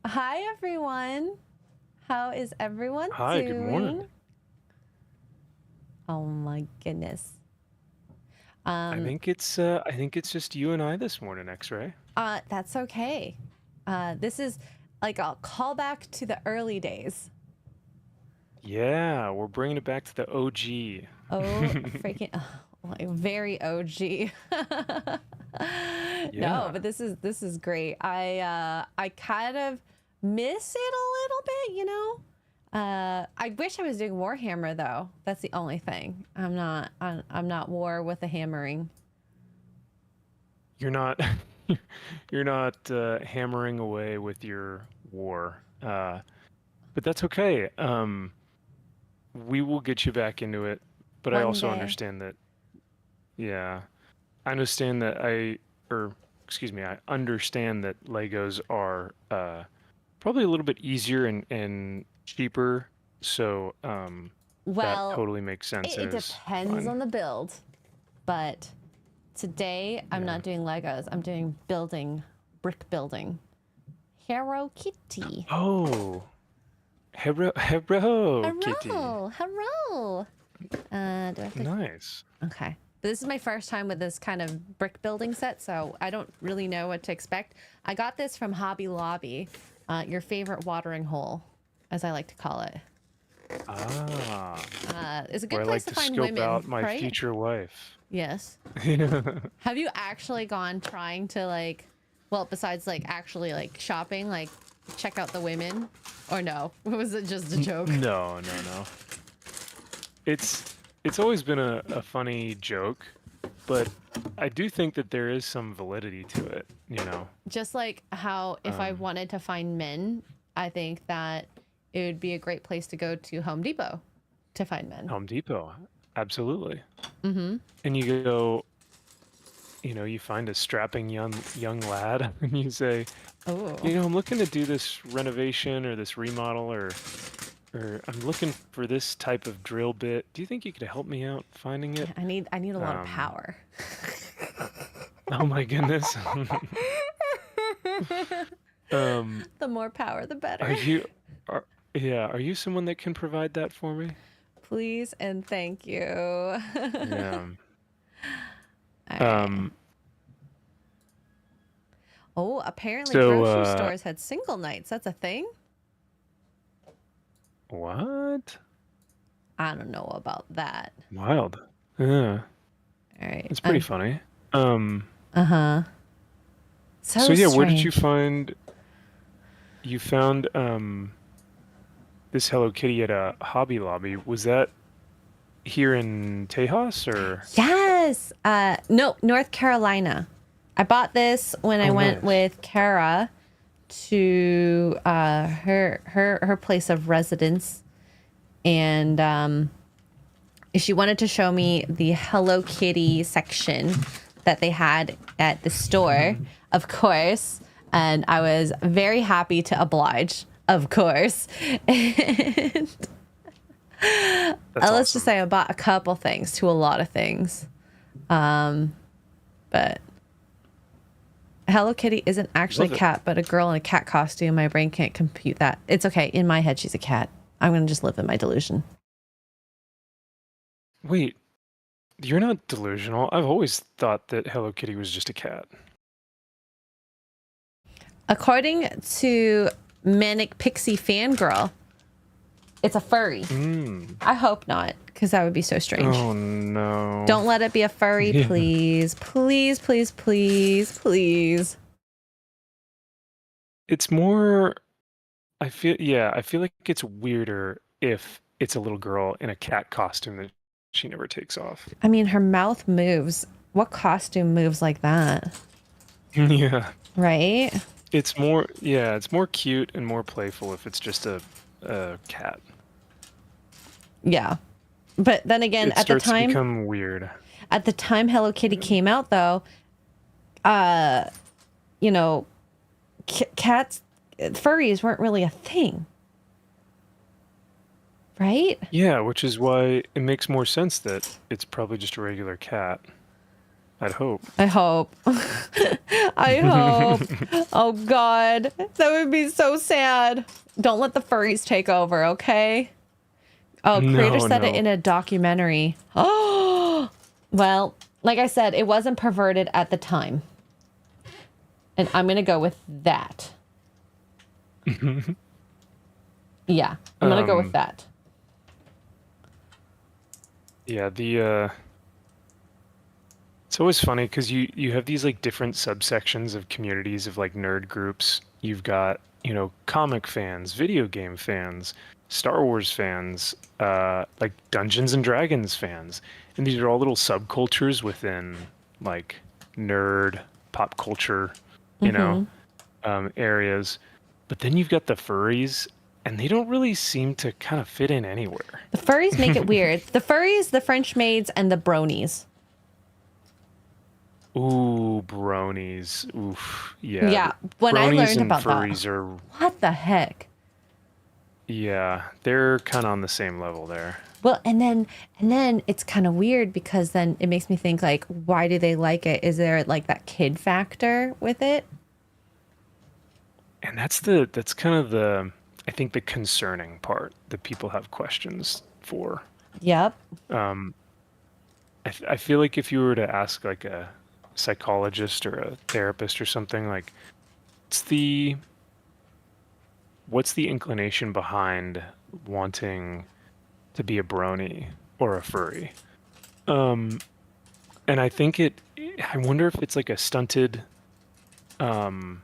Hi, everyone. How is everyone Hi, doing? good morning. Oh my goodness. I think it's just you and I this morning, Xray. That's okay. This is like a callback to the early days. Yeah, we're bringing it back to the OG. Oh, freaking, like very OG. No, Yeah. but this is great. I kind of miss it a little bit, you know. I wish I was doing Warhammer though. That's the only thing. I'm not war with the hammering. You're not you're not hammering away with your war. But that's okay. We will get you back into it, but I One also day. understand that, yeah, I understand that I understand that Legos are probably a little bit easier and cheaper, so that Well, totally makes sense and it is depends fine. on the build, but Today, I'm not doing Legos. I'm doing brick building. Hello Kitty. Oh, hello, Kitty. Hello. Do I have to... Nice. Okay. But this is my first time with this kind of brick building set, so I don't really know what to expect. I got this from Hobby Lobby, your favorite watering hole, as I like to call it. It's a good place to find women, out my right? future wife. Yes. Have you actually gone trying to like, well, besides like actually like shopping, like check out the women, or no? Was it just a joke? No. It's always been a funny joke, but I do think that there is some validity to it, you know. Just like how if I wanted to find men, I think that it would be a great place to go to Home Depot to find men. Home Depot, absolutely. Mm-hmm. And you go, you know, you find a strapping young lad, and you say, Oh. you know, I'm looking to do this renovation or this remodel, or I'm looking for this type of drill bit. Do you think you could help me out finding it? I need a lot of power. Oh my goodness. The more power, the better. Are you someone that can provide that for me? Please and thank you. Yeah. Right. Oh, apparently so, grocery stores had single nights. That's a thing? What? I don't know about that. Wild. Yeah. All right. It's pretty funny. Uh-huh. So yeah, strange. where did you find... You found this Hello Kitty at a Hobby Lobby. Was that here in Tejas or? Yes. No, North Carolina. I bought this when I went nice. with Kara to her place of residence, and she wanted to show me the Hello Kitty section that they had at the store, of course, and I was very happy to oblige, of course. And let's just say I bought a couple things to a lot of things, but Hello Kitty isn't actually a cat, but a girl in a cat costume. My brain can't compute that. It's okay. In my head, she's a cat. I'm going to just live in my delusion. Wait, you're not delusional. I've always thought that Hello Kitty was just a cat. According to Manic Pixie Fangirl, it's a furry. I hope not, because that would be so strange. Oh, no. Don't let it be a furry, please. Please, please, please, please. It's more... I feel like it's weirder if it's a little girl in a cat costume that she never takes off. I mean, her mouth moves. What costume moves like that? Yeah. Right? It's more cute and more playful if it's just a cat. Yeah. But then again, It at the starts to time, become weird. At the time Hello Kitty came out, though, you know, cats, furries weren't really a thing. Right? Yeah, which is why it makes more sense that it's probably just a regular cat. I'd hope. I hope. I hope. Oh, God. That would be so sad. Don't let the furries take over, okay? Oh, creator said it in a documentary. Oh, well, like I said, it wasn't perverted at the time. And I'm going to go with that. Yeah, I'm going to go with that. Yeah, it's always funny because you have these like different subsections of communities of like nerd groups. You've got, you know, comic fans, video game fans, Star Wars fans, like Dungeons and Dragons fans. And these are all little subcultures within like nerd, pop culture, you know, areas. But then you've got the furries, and they don't really seem to kind of fit in anywhere. The furries make it weird. The furries, the French maids, and the bronies. Ooh, bronies. Oof. Yeah. Yeah. When I learned about furries that. are... What the heck? Yeah, they're kind of on the same level there. Well, and then it's kind of weird because then it makes me think like, why do they like it? Is there like that kid factor with it? And that's kind of I think the concerning part that people have questions for. Yep. Um, I feel like if you were to ask like a psychologist or a therapist or something, like, what's the what's the inclination behind wanting to be a brony or a furry? Um, and I think I wonder if it's like a stunted um,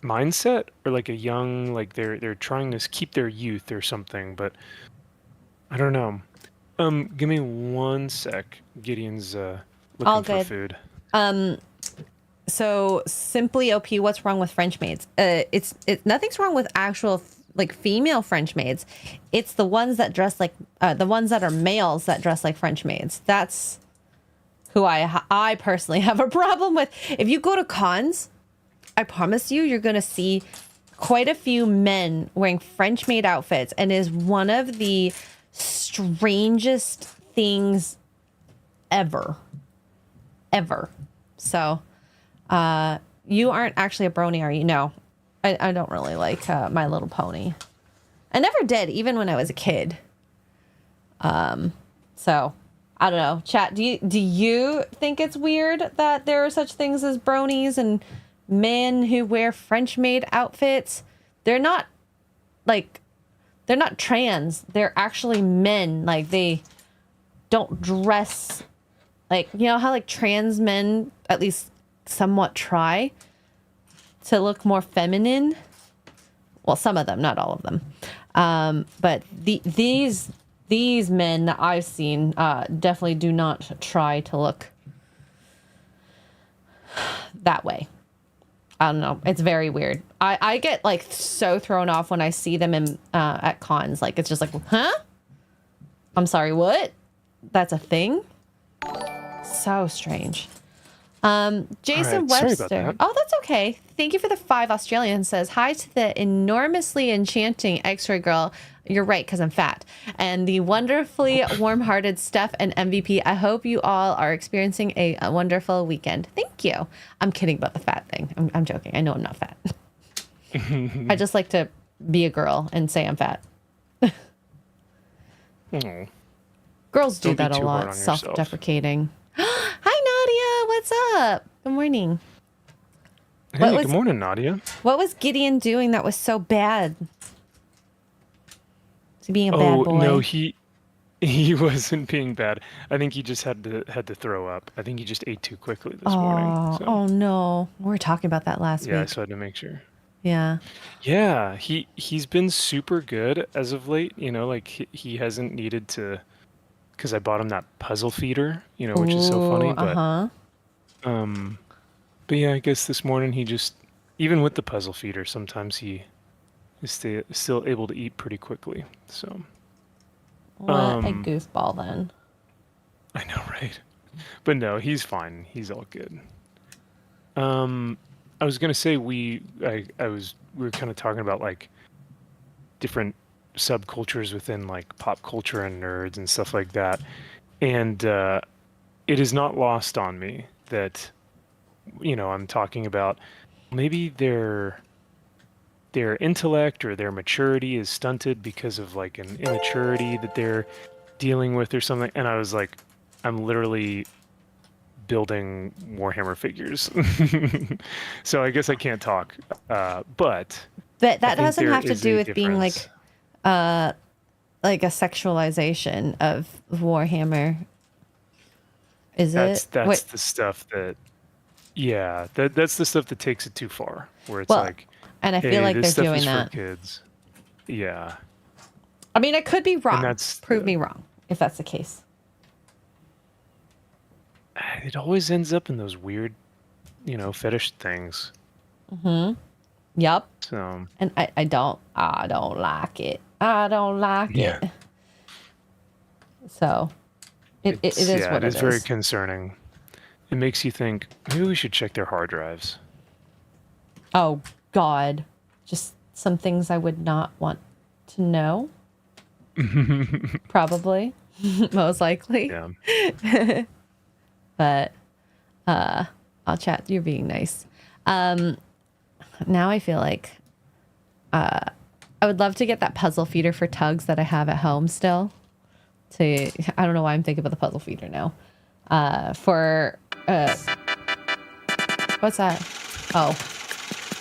mindset or like a young, like they're trying to keep their youth or something, but I don't know. Give me one sec. Gideon's All looking for good. food. Um, so simply OP, what's wrong with French maids? It's nothing's wrong with actual like female French maids. It's the ones that dress like the ones that are males that dress like French maids. That's who I personally have a problem with. If you go to cons, I promise you're gonna see quite a few men wearing French maid outfits, and is one of the strangest things ever. So, you aren't actually a brony, are you? No, I don't really like My Little Pony. I never did, even when I was a kid. So I don't know. Chat, do you think it's weird that there are such things as bronies and men who wear French maid outfits? They're not trans. They're actually men. Like, they don't dress like, you know how like trans men at least somewhat try to look more feminine. Well, some of them, not all of them. But these men that I've seen definitely do not try to look that way. I don't know. It's very weird. I get like so thrown off when I see them in at cons. Like, it's just like, huh? I'm sorry, what? That's a thing? So strange. Jason All right, sorry about Webster. that. Oh, that's okay. Thank you for the 5 Australian. Says hi to the enormously enchanting Xray Girl. You're right, because I'm fat. And the wonderfully warm-hearted Steph and MVP. I hope you all are experiencing a wonderful weekend. Thank you. I'm kidding about the fat thing. I'm joking. I know I'm not fat. I just like to be a girl and say I'm fat. Oh, Girls do don't be that a too hard lot. on yourself. Self-deprecating. Hi, Nadia. What's up? Good morning. Hey, good morning, Nadia. What was Gideon doing that was so bad? Is he being a bad boy? No, he wasn't being bad. I think he just had to throw up. I think he just ate too quickly this morning. So. Oh no. We were talking about that last Yeah, week. so I had to make sure. Yeah. Yeah, he's been super good as of late. You know, like he hasn't needed to, because I bought him that puzzle feeder. You know, which is so funny. But yeah, I guess this morning he just, even with the puzzle feeder, sometimes he is still able to eat pretty quickly. So. What a goofball then. I know, right? But no, he's fine. He's all good. I was gonna say we were kind of talking about like different subcultures within like pop culture and nerds and stuff like that, and it is not lost on me that, you know, I'm talking about maybe their intellect or their maturity is stunted because of like an immaturity that they're dealing with or something. And I was like, I'm literally building Warhammer figures. So I guess I can't talk. But that doesn't have to do with being like a sexualization of Warhammer. That's the stuff that, yeah, that's the stuff that takes it too far, where it's like, and I feel hey, like this they're stuff doing is that. for kids. Yeah. I mean, I could be wrong. That's Prove me wrong if that's the case. It always ends up in those weird, you know, fetish things. Mm-hmm. Yep. So. And I don't like it. I don't like it. So it is what it is. It's very concerning. It makes you think maybe we should check their hard drives. Oh God, just some things I would not want to know. Probably, most likely. Yeah. But I'll chat. You're being nice. Now I feel like I would love to get that puzzle feeder for Tugs that I have at home still. I don't know why I'm thinking about the puzzle feeder now. What's that? Oh,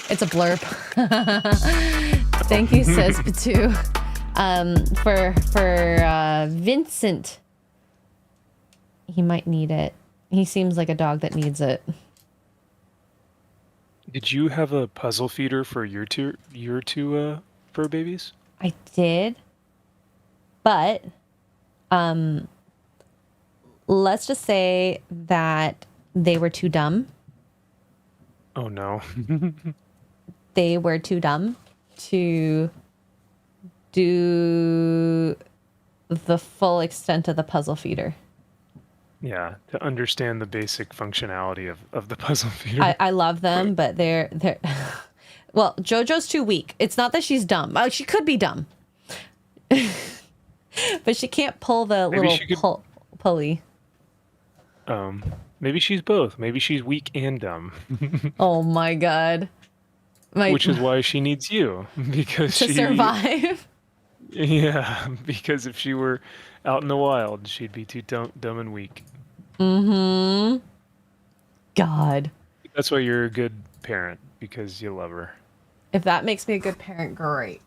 it's a blurb. Thank you, says Patu. For Vincent, he might need it. He seems like a dog that needs it. Did you have a puzzle feeder for your two fur babies? I did, but let's just say that they were too dumb. Oh no. They were too dumb to do the full extent of the puzzle feeder. Yeah, to understand the basic functionality of the puzzle feeder. I love them, but they're well, JoJo's too weak. It's not that she's dumb. Oh, she could be dumb. But she can't pull the little pulley. Maybe she's both. Maybe she's weak and dumb. Oh my god. Which is why she needs you, because to survive. Yeah, because if she were out in the wild, she'd be too dumb and weak. Mm-hmm. God. That's why you're a good parent, because you love her. If that makes me a good parent, great.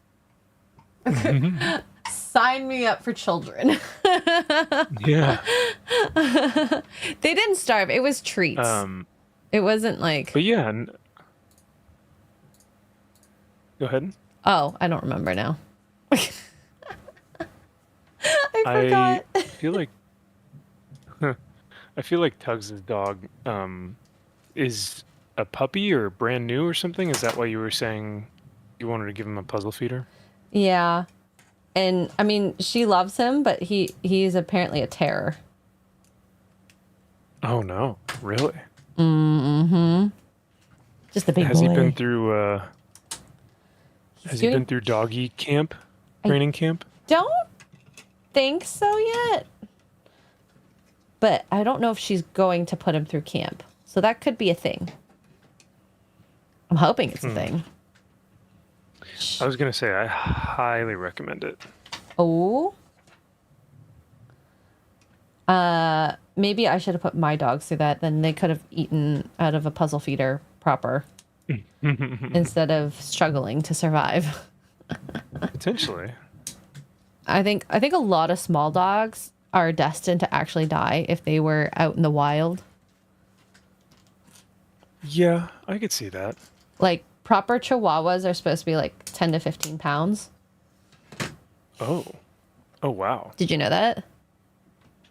Sign me up for children. Yeah. They didn't starve. It was treats. It wasn't like... But yeah. Go ahead. Oh, I don't remember now. I forgot. I feel like Tugs' dog is a puppy or brand new or something. Is that why you were saying you wanted to give him a puzzle feeder? Yeah. And I mean, she loves him, but he's apparently a terror. Oh no, really? Mm-hmm. Just a big boy. Has he been through been through doggy camp? Training camp? Don't think so yet. But I don't know if she's going to put him through camp. So that could be a thing. I'm hoping it's a thing. I was going to say, I highly recommend it. Oh. Maybe I should have put my dogs through that. Then they could have eaten out of a puzzle feeder proper. Instead of struggling to survive. Potentially. I think a lot of small dogs are destined to actually die if they were out in the wild. Yeah, I could see that. Like proper Chihuahuas are supposed to be like 10 to 15 pounds. Oh wow. Did you know that?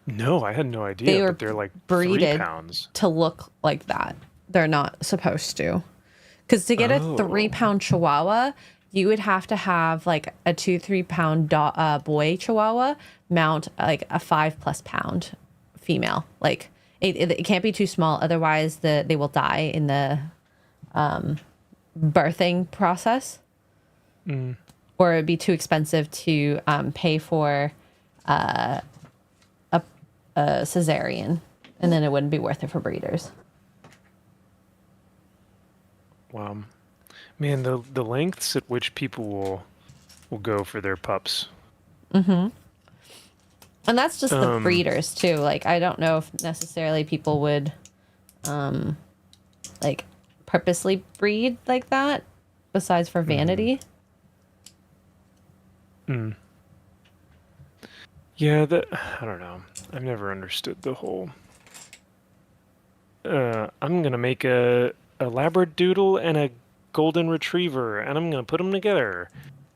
No, I had no idea. But they're like 3 pounds to look like that. They're not supposed to. Because to get a 3-pound Chihuahua, you would have to have like a 2-3 pound boy Chihuahua mount like a 5+ pound female. Like it can't be too small, otherwise they will die in the birthing process. Or it'd be too expensive to pay for a cesarean, and then it wouldn't be worth it for breeders. Wow, man, the lengths at which people will go for their pups. And that's just the breeders too. Like I don't know if necessarily people would like purposely breed like that, besides for vanity. Yeah, I don't know. I've never understood the whole. I'm gonna make a Labradoodle and a golden retriever, and I'm gonna put them together.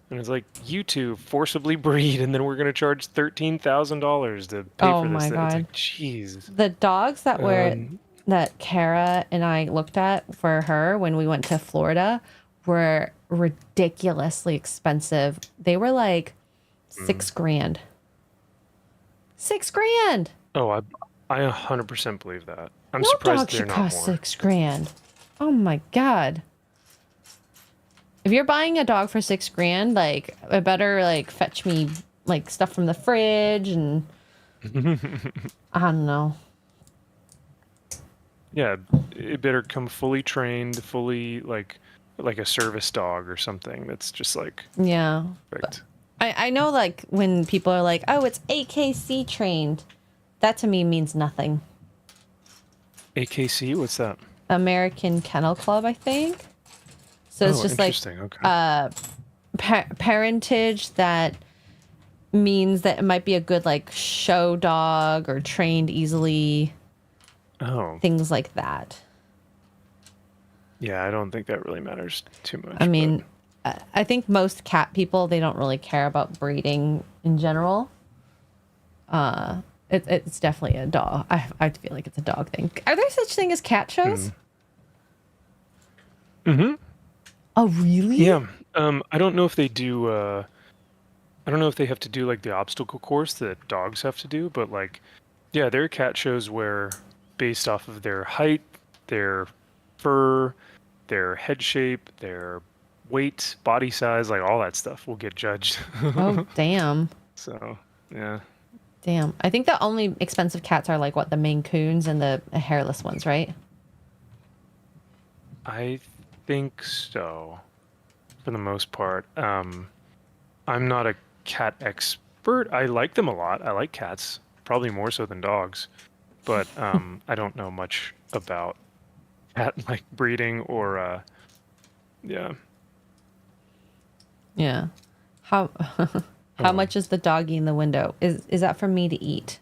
And it's like, you two forcibly breed, and then we're gonna charge $13,000 to pay for this. My God. It's like, jeez. The dogs that that Kara and I looked at for her when we went to Florida were ridiculously expensive. They were like $6,000. $6,000. Oh, I 100% believe that. I'm no surprised dog they're should not cost more. $6,000. Oh my God. If you're buying a dog for $6,000, like, it better like fetch me like stuff from the fridge and I don't know. Yeah, it better come fully trained, fully like a service dog or something that's just like Yeah. perfect. I know like when people are like, oh, it's AKC trained. That to me means nothing. AKC, what's that? American Kennel Club, I think. So it's Oh, just like interesting. Okay. parentage that means that it might be a good like show dog or trained easily, Oh, things like that. yeah, I don't think that really matters too much, I but mean, I think most cat people, they don't really care about breeding in general. It's definitely a dog. I feel like it's a dog thing. Are there such thing as cat shows? mm-hmm. Oh, really? Yeah. I don't know if they do I don't know if they have to do like the obstacle course that dogs have to do, but like yeah, there are cat shows where based off of their height, their fur, their head shape, their weight, body size, like all that stuff will get judged. Oh, damn. So, yeah. Damn. I think the only expensive cats are like what, the Maine Coons and the hairless ones, right? I think so, for the most part. I'm not a cat expert. I like them a lot. I like cats, probably more so than dogs, but I don't know much about cat like breeding or yeah. Yeah. How how much is the doggy in the window? Is that for me to eat?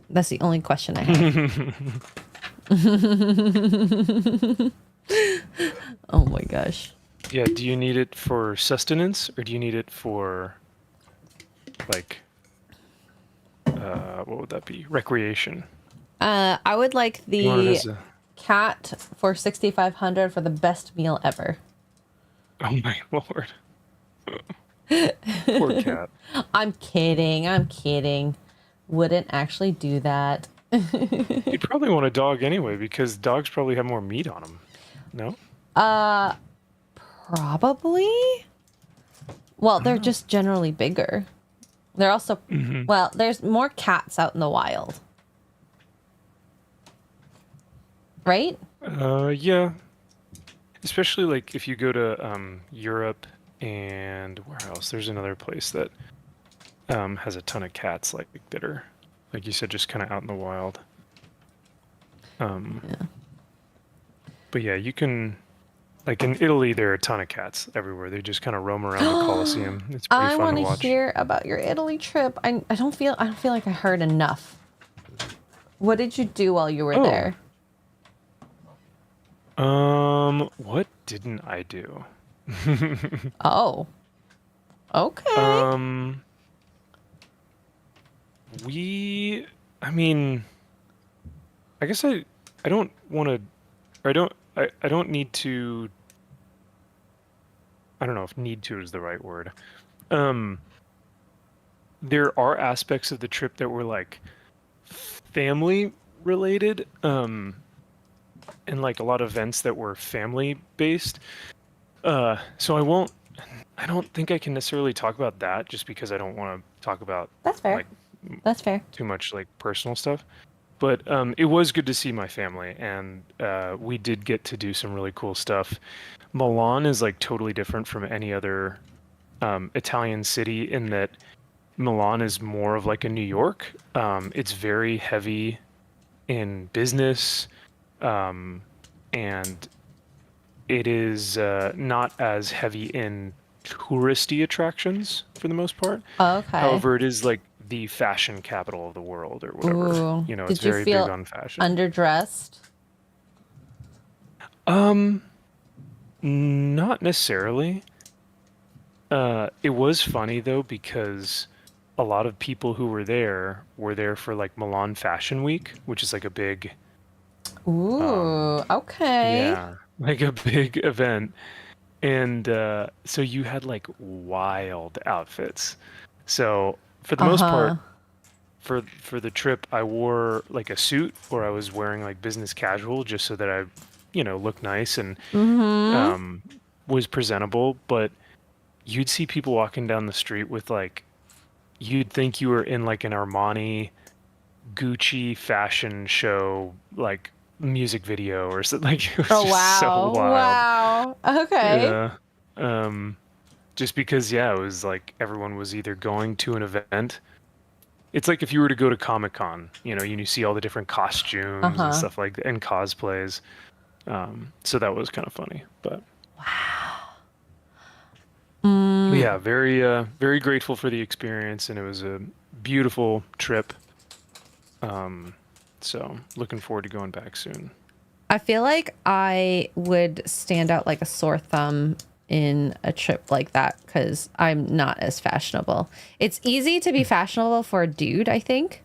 That's the only question I have. Oh my gosh. Yeah, do you need it for sustenance or do you need it for like what would that be? Recreation. I would like You want it the as a cat for 6,500 for the best meal ever. oh my lord. Poor cat. I'm kidding. I'm kidding. Wouldn't actually do that. You'd probably want a dog anyway because dogs probably have more meat on them. No? Probably. Well, they're just generally bigger. They're also, well, there's more cats out in the wild. Right? Yeah. Especially like if you go to Europe and where else? There's another place that has a ton of cats that are like you said just kind of out in the wild. Yeah. But yeah, you can like in Italy there are a ton of cats everywhere. They just kind of roam around the Colosseum. It's pretty I fun want to to watch. hear about your Italy trip. I don't feel like I heard enough. What did you do while you were there? What didn't I do? Oh. Okay. I mean, I guess I don't want to, or I don't need to, I don't know if need to is the right word. There are aspects of the trip that were like family related, and like a lot of events that were family based. So I don't think I can necessarily talk about that just because I don't want to talk about That's fair. like That's fair. too much like personal stuff. But it was good to see my family, and we did get to do some really cool stuff. Milan is like totally different from any other Italian city in that Milan is more of like a New York. It's very heavy in business, and it is not as heavy in touristy attractions for the most part. Okay. However, it is like the fashion capital of the world or whatever. Ooh. You know, Did it's you very feel big on fashion. underdressed? Not necessarily. It was funny though because a lot of people who were there for like Milan Fashion Week, which is like a big Ooh, okay. yeah, like a big event. And so you had like wild outfits. So for the most part, for the trip, I wore like a suit or I was wearing like business casual just so that I, you know, look nice and was presentable, but you'd see people walking down the street with like, you'd think you were in like an Armani Gucci fashion show, like music video or something. Like it was Oh just so wow. wild. Wow. Okay. Yeah. Um, just because, yeah, it was like everyone was either going to an event. It's like if you were to go to Comic-Con, you see all the different costumes and Uh-huh. stuff like that, and cosplays. So that was kind of funny, but Mm, yeah, very grateful for the experience, and it was a beautiful trip. Um, so looking forward to going back soon. I feel like I would stand out like a sore thumb in a trip like that because I'm not as fashionable. It's easy to be fashionable for a dude, I think,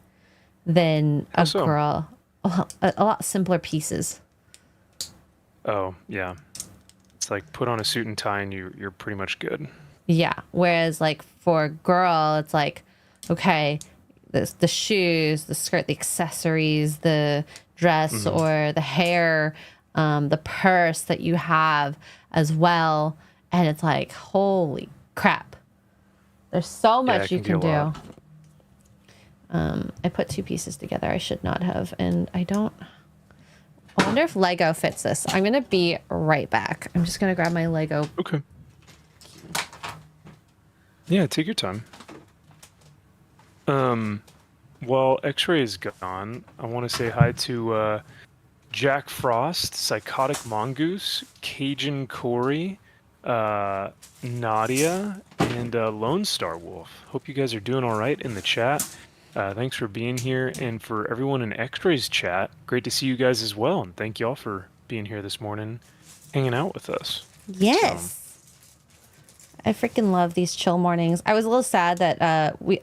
than How a so? girl. A lot simpler pieces. Oh, yeah. It's like put on a suit and tie and you're pretty much good. Yeah. Whereas like for a girl, it's like, okay, the shoes, the skirt, the accessories, the dress Hmm. or the hair, the purse that you have as well. And it's like, holy crap. There's so Yeah, much it you can be can a lot. do. I put two pieces together. I should not have. And I don't. I wonder if Lego fits this. I'm going to be right back. I'm just going to grab my Lego. Okay. Yeah, take your time. While Xray is gone, I want to say hi to Jack Frost, Psychotic Mongoose, Cajun Corey, Nadia, and Lone Star Wolf. Hope you guys are doing all right in the chat. Thanks for being here, and for everyone in Xray's chat, great to see you guys as well, and thank you all for being here this morning, hanging out with us. So, Yes. I freaking love these chill mornings. I was a little sad that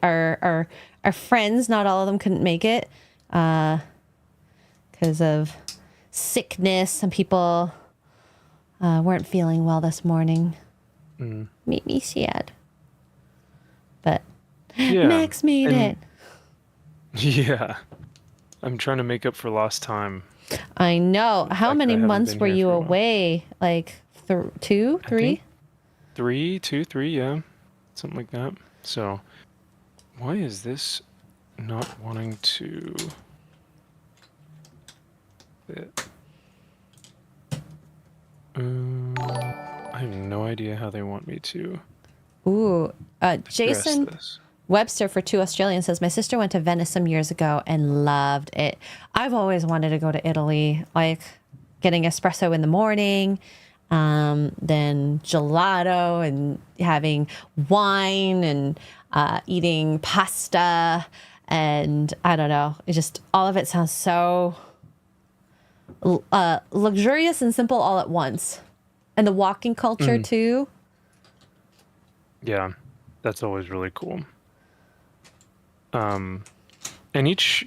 our friends, not all of them couldn't make it because of sickness. Some people weren't feeling well this morning. mm, Made me sad. But yeah, Max made and it. yeah, I'm trying to make up for lost time. I know. The How fact that many I haven't months been were here you for a while. away? Like two, I think three? 3, yeah, something like that. So, why is this not wanting to fit? I have no idea how they want me to Ooh. address Jason this. Webster for Two Australians says, my sister went to Venice some years ago and loved it. I've always wanted to go to Italy, like getting espresso in the morning, then gelato and having wine and eating pasta. And I don't know, it just, all of it sounds so luxurious and simple all at once. And the walking culture Mm, too. yeah, that's always really cool. Um, and each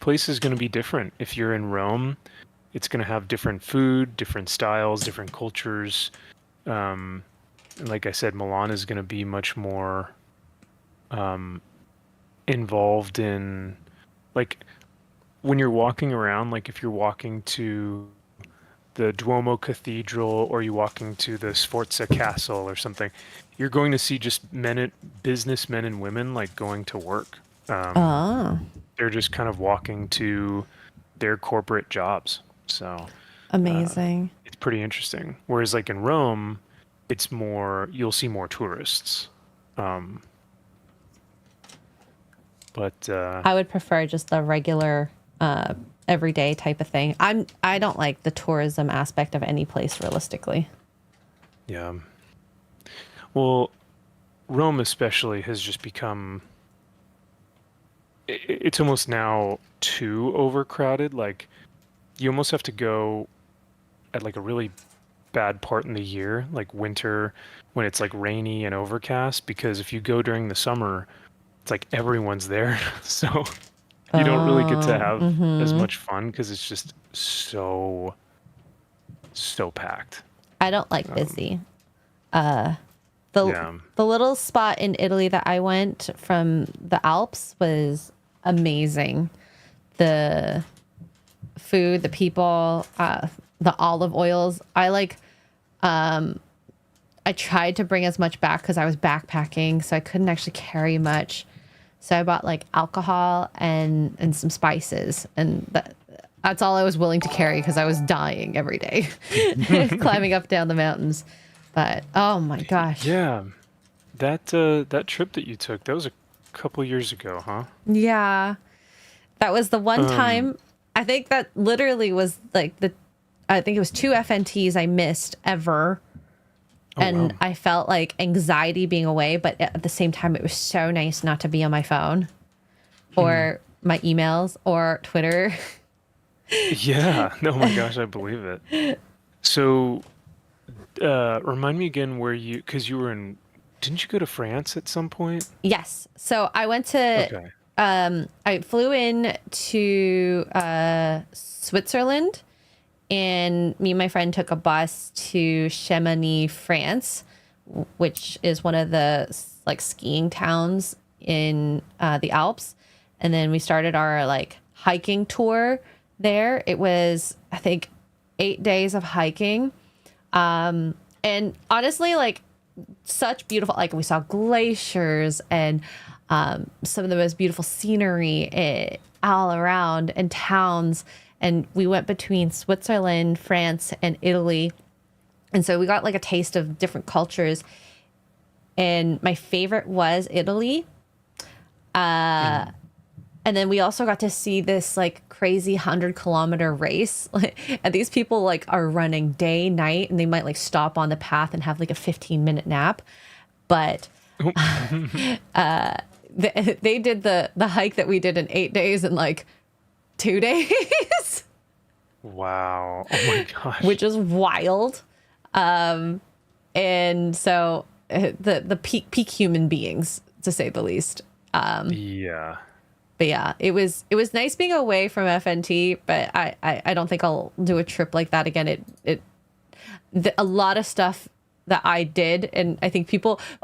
place is going to be different. If you're in Rome, it's going to have different food, different styles, different cultures. And like I said, Milan is going to be much more um, involved in, like, when you're walking around, like if you're walking to the Duomo Cathedral or you're walking to the Sforza Castle or something, you're going to see just businessmen and women like going to work. Um, Oh, they're just kind of walking to their corporate jobs. So amazing. it's pretty interesting. Whereas like in Rome, it's more, you'll see more tourists. Um, but I would prefer just the regular, everyday type of thing. I don't like the tourism aspect of any place realistically. yeah. Well, Rome especially has just become, it's almost now too overcrowded. Like you almost have to go at like a really bad part in the year, like winter, when it's like rainy and overcast, because if you go during the summer, it's like everyone's there. So you don't really get to have as Mm-hmm. much fun because it's just so packed. I don't like Um, busy. Uh, the yeah. the little spot in Italy that I went from the Alps was amazing. The food, the people, the olive oils. I like I tried to bring as much back because I was backpacking, so I couldn't actually carry much. So I bought like alcohol and some spices, and that's all I was willing to carry because I was dying every day climbing up down the mountains. But oh my gosh. Yeah, that trip that you took, that was a couple years ago, huh? Yeah. That was the one Um, time. I think that literally was like I think it was 2 FNTs I missed ever. oh wow. And I felt like anxiety being away, but at the same time, it was so nice not to be on my phone Hmm. or my emails or Twitter. Yeah. Oh my gosh, I believe it. So, remind me again where because you were in, didn't you go to France at some point? Yes. So I went to, Okay. I flew in to Switzerland, and me and my friend took a bus to Chamonix, France, which is one of the like skiing towns in the Alps. And then we started our like hiking tour there. It was, I think, 8 days of hiking. And honestly, like such beautiful, like we saw glaciers and some of the most beautiful scenery all around and towns. And we went between Switzerland, France, and Italy. And so we got like a taste of different cultures. And my favorite was Italy. Mm. And then we also got to see this like crazy 100-kilometer race. And these people like are running day, night, and they might like stop on the path and have like a 15-minute nap. But Oh. they did the hike that we did in 8 days in like 2 days, Wow. Oh my gosh. which is wild. And so the peak human beings, to say the least. Yeah. But yeah, it was nice being away from FNT, but I don't think I'll do a trip like that again. A lot of stuff that I did, and I think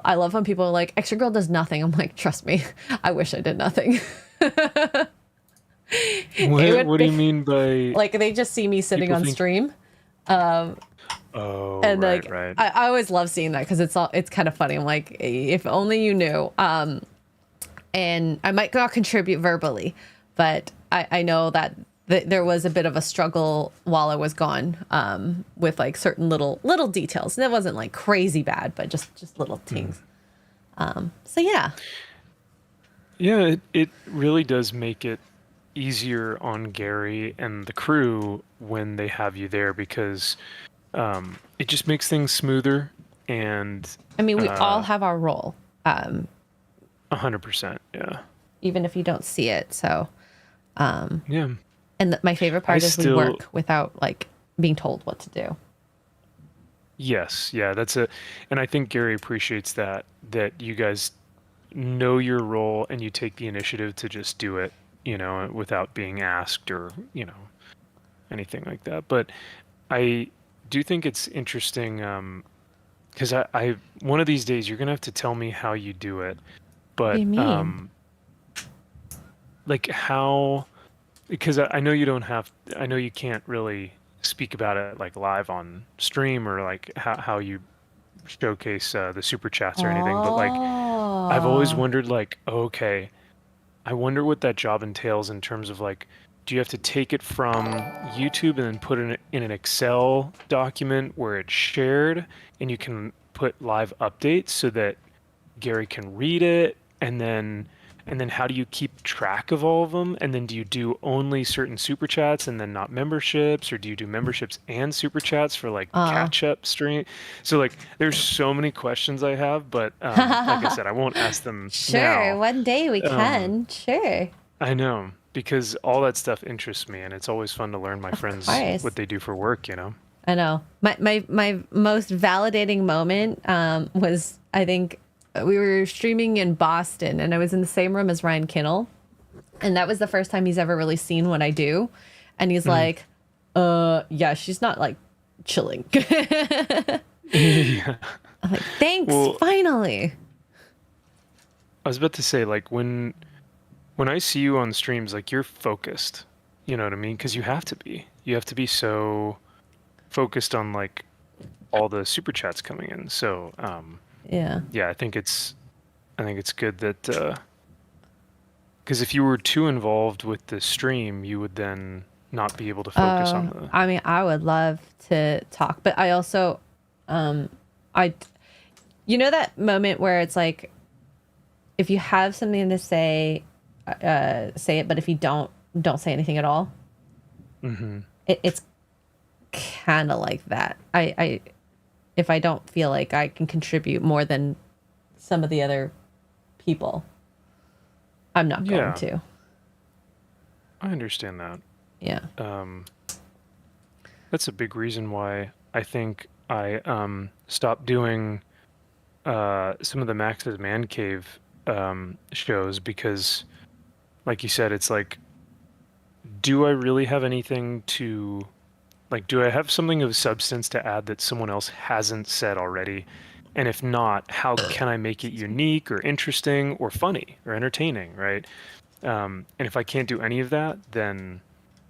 I love when people are like, Xray Girl does nothing. I'm like, trust me, I wish I did nothing. It would What do be you mean by like they just see me sitting people on think? stream. Oh, And right, like right. I always love seeing that because it's kind of funny. I'm like, if only you knew. And I might not contribute verbally, but I know that there was a bit of a struggle while I was gone, with like certain little details. And it wasn't like crazy bad, but just little Hmm. things. So yeah. Yeah, it really does make it easier on Gary and the crew when they have you there because it just makes things smoother and I mean, we all uh, have our role, 100%. Yeah. even if you don't see it. So, Yeah. and my favorite I part is we still, work without like being told what to do. yes, yeah, and I think Gary appreciates that you guys know your role and you take the initiative to just do it, without being asked or, anything like that. But I do think it's interesting, because I one of these days you're gonna have to tell me how you do it, What do but you mean? like how, because I know you don't have, I know you can't really speak about it like live on stream or like how you showcase the super chats or anything, but like I've always Oh. wondered like, okay, I wonder what that job entails in terms of like, do you have to take it from YouTube and then put it in an Excel document where it's shared and you can put live updates so that Gary can read it, and then how do you keep track of all of them? And then do you do only certain super chats and then not memberships, or do you do memberships and super chats for like Uh. catch up stream? So like there's so many questions I have, but like I said, I won't ask them Sure, now. one day we Um, can. Sure. I know because all that stuff interests me, and it's always fun to learn my Of friends course. what they do for work. I know. My most validating moment was, I think, we were streaming in Boston and I was in the same room as Ryan Kinnell, and that was the first time he's ever really seen what I do. And he's Mhm. like, yeah, she's not like chilling." Yeah. I'm like, "Thanks, Well, finally." I was about to say like when I see you on streams, like you're focused. You know what I mean? Because you have to be. You have to be so focused on like all the super chats coming in. So Yeah. yeah, I think it's good that because if you were too involved with the stream, you would then not be able to focus on the. I mean, I would love to talk, but I also, I, you know, that moment where it's like, if you have something to say, say it, but if you don't say anything at all. Mm-hmm. It's kind of like that. If I don't feel like I can contribute more than some of the other people, I'm not going to. I understand that. Yeah. That's a big reason why I think I stopped doing some of the Max's Man Cave shows, because like you said, it's like, do I really have anything to, like, do I have something of substance to add that someone else hasn't said already? And if not, how can I make it unique or interesting or funny or entertaining, right? And if I can't do any of that, then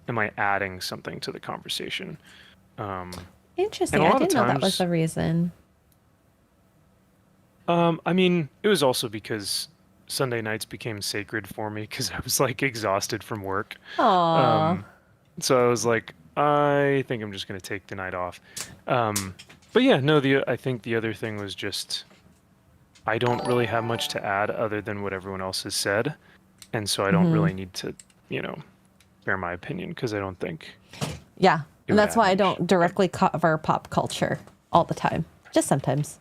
am I adding something to the conversation? Interesting. I didn't know that was the reason. I mean, it was also because Sunday nights became sacred for me because I was like exhausted from work. Aww. So I was like, I think I'm just gonna take the night off. But yeah, no, I think the other thing was just I don't really have much to add other than what everyone else has said, and so I don't really need to, share my opinion because I don't think. Yeah, and that's why I don't directly cover pop culture all the time. Just sometimes.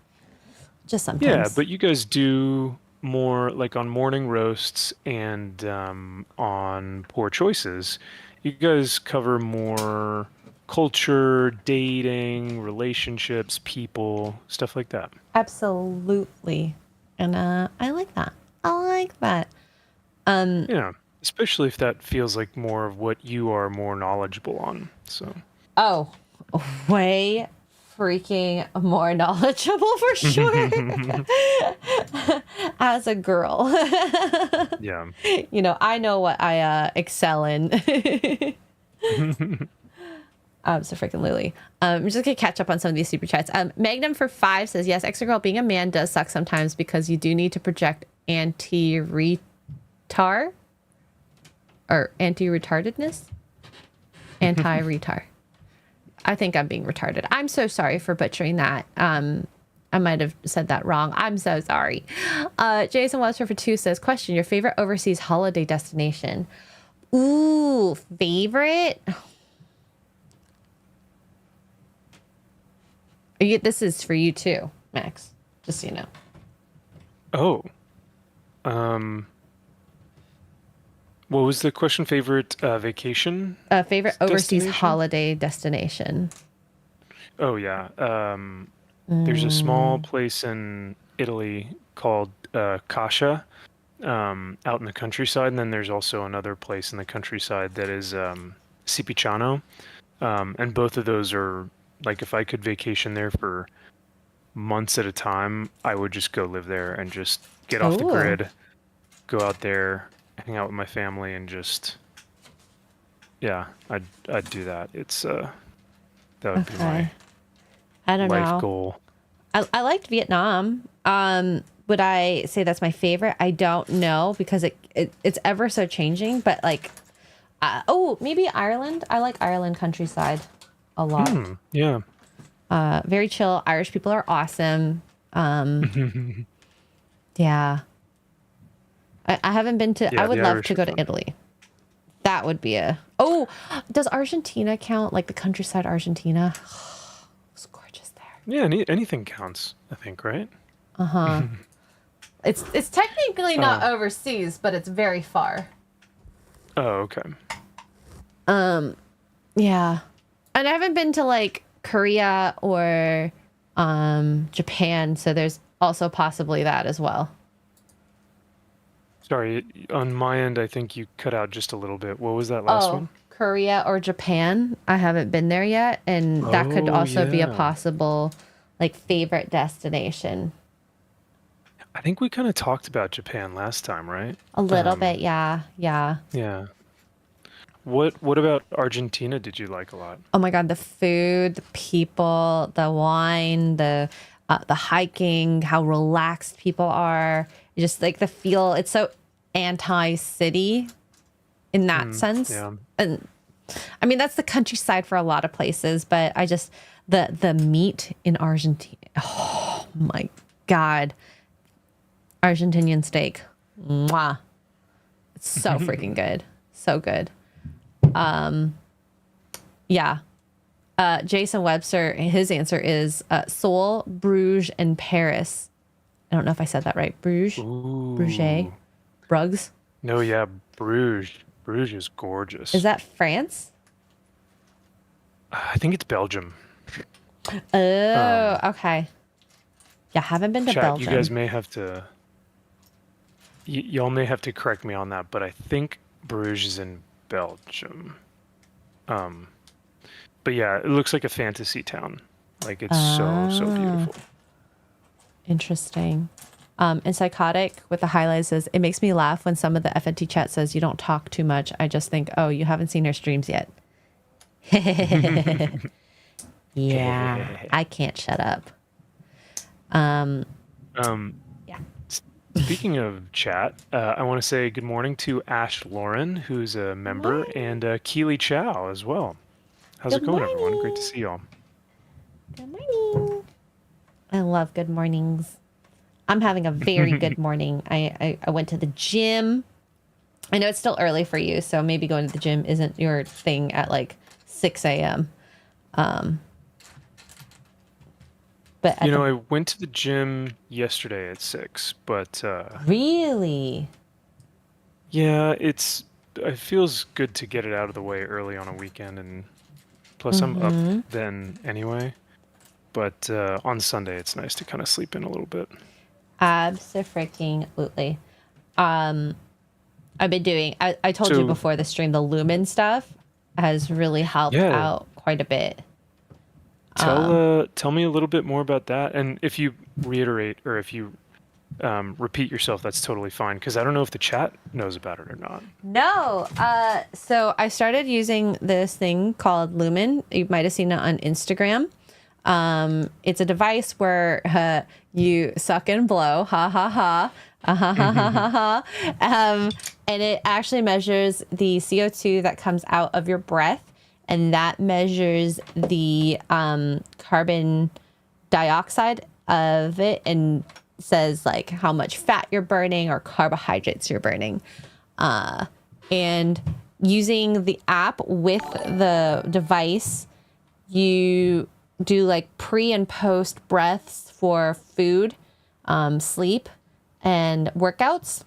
Yeah, but you guys do more like on morning roasts and on poor choices. You guys cover more culture, dating, relationships, people, stuff like that. Absolutely. And I like that. I like that. Yeah, especially if that feels like more of what you are more knowledgeable on. So. Oh, way freaking more knowledgeable for sure. As a girl. Yeah. I know what I excel in. So freaking Lily. I'm just gonna catch up on some of these super chats. Magnum for 5 says, yes, Xray Girl, being a man does suck sometimes because you do need to project anti-retardedness. Anti-retard. I think I'm being retarded. I'm so sorry for butchering that. I might have said that wrong. I'm so sorry. Jason Webster for 2 says, question, your favorite overseas holiday destination? Ooh, favorite? This is for you too, Max. Just so you know. Oh. What was the question? Favorite vacation? Favorite overseas holiday destination? Oh yeah. There's a small place in Italy called Cascia, out in the countryside, and then there's also another place in the countryside that is Sipiciano, and both of those are like, if I could vacation there for months at a time, I would just go live there and just get off the grid, go out there, hang out with my family, and just I'd do that. It's that would be my life goal. I liked Vietnam. Would I say that's my favorite? I don't know, because it's ever so changing, but like maybe Ireland. I like Ireland countryside a lot. Yeah. Very chill. Irish people are awesome. Yeah. I haven't been to. I would love to go to Italy. That would be a. Oh, does Argentina count? Like the countryside Argentina? It's gorgeous there. Yeah, anything counts, I think, right? It's technically not overseas, but it's very far. Oh, okay. Yeah, and I haven't been to like Korea or Japan, so there's also possibly that as well. Sorry, on my end, I think you cut out just a little bit. What was that last one? Korea or Japan. I haven't been there yet, and that could also be a possible like favorite destination. I think we kind of talked about Japan last time, right? A little bit, yeah. Yeah. What about Argentina did you like a lot? Oh my God, the food, the people, the wine, the hiking, how relaxed people are. Just like the feel. It's so anti-city in that sense. Yeah. And I mean, that's the countryside for a lot of places, but I just the meat in Argentina. Oh my God. Argentinian steak. Mwah. It's so freaking good. So good. Yeah. Jason Webster, his answer is Seoul, Bruges, and Paris. I don't know if I said that right. Bruges? Ooh. Bruges? Bruges? No, yeah, Bruges. Bruges is gorgeous. Is that France? I think it's Belgium. Oh, okay. Yeah, haven't been to Chat, Belgium. you guys may have to. Y'all may have to correct me on that, but I think Bruges is in Belgium. But yeah, it looks like a fantasy town. Like it's so beautiful. Interesting. And Psychotic with the highlights says, it makes me laugh when some of the FNT chat says you don't talk too much. I just think, oh, you haven't seen her streams yet. Yeah, I can't shut up. Yeah. Speaking of chat, I want to say good morning to Ash Lauren, who's a member, and Keely Chow as well. How's it going, everyone? Great to see y'all. Good morning. I love good mornings. I'm having a very good morning. I went to the gym. I know it's still early for you, so maybe going to the gym isn't your thing at like 6 a.m. But I went to the gym yesterday at 6, but really, yeah, it feels good to get it out of the way early on a weekend, and plus I'm up then anyway. But on Sunday, it's nice to kind of sleep in a little bit. Abso-freaking-lutely. I've been doing, I told you before the stream, the Lumen stuff has really helped out quite a bit. Tell me a little bit more about that, and if you reiterate or if you repeat yourself, that's totally fine, because I don't know if the chat knows about it or not. No. So I started using this thing called Lumen. You might have seen it on Instagram. It's a device where you suck and blow, ha ha ha, ha ha ha ha ha, and it actually measures the CO2 that comes out of your breath, and that measures the carbon dioxide of it, and says like how much fat you're burning or carbohydrates you're burning. And using the app with the device, you do like pre and post breaths for food, sleep, and workouts.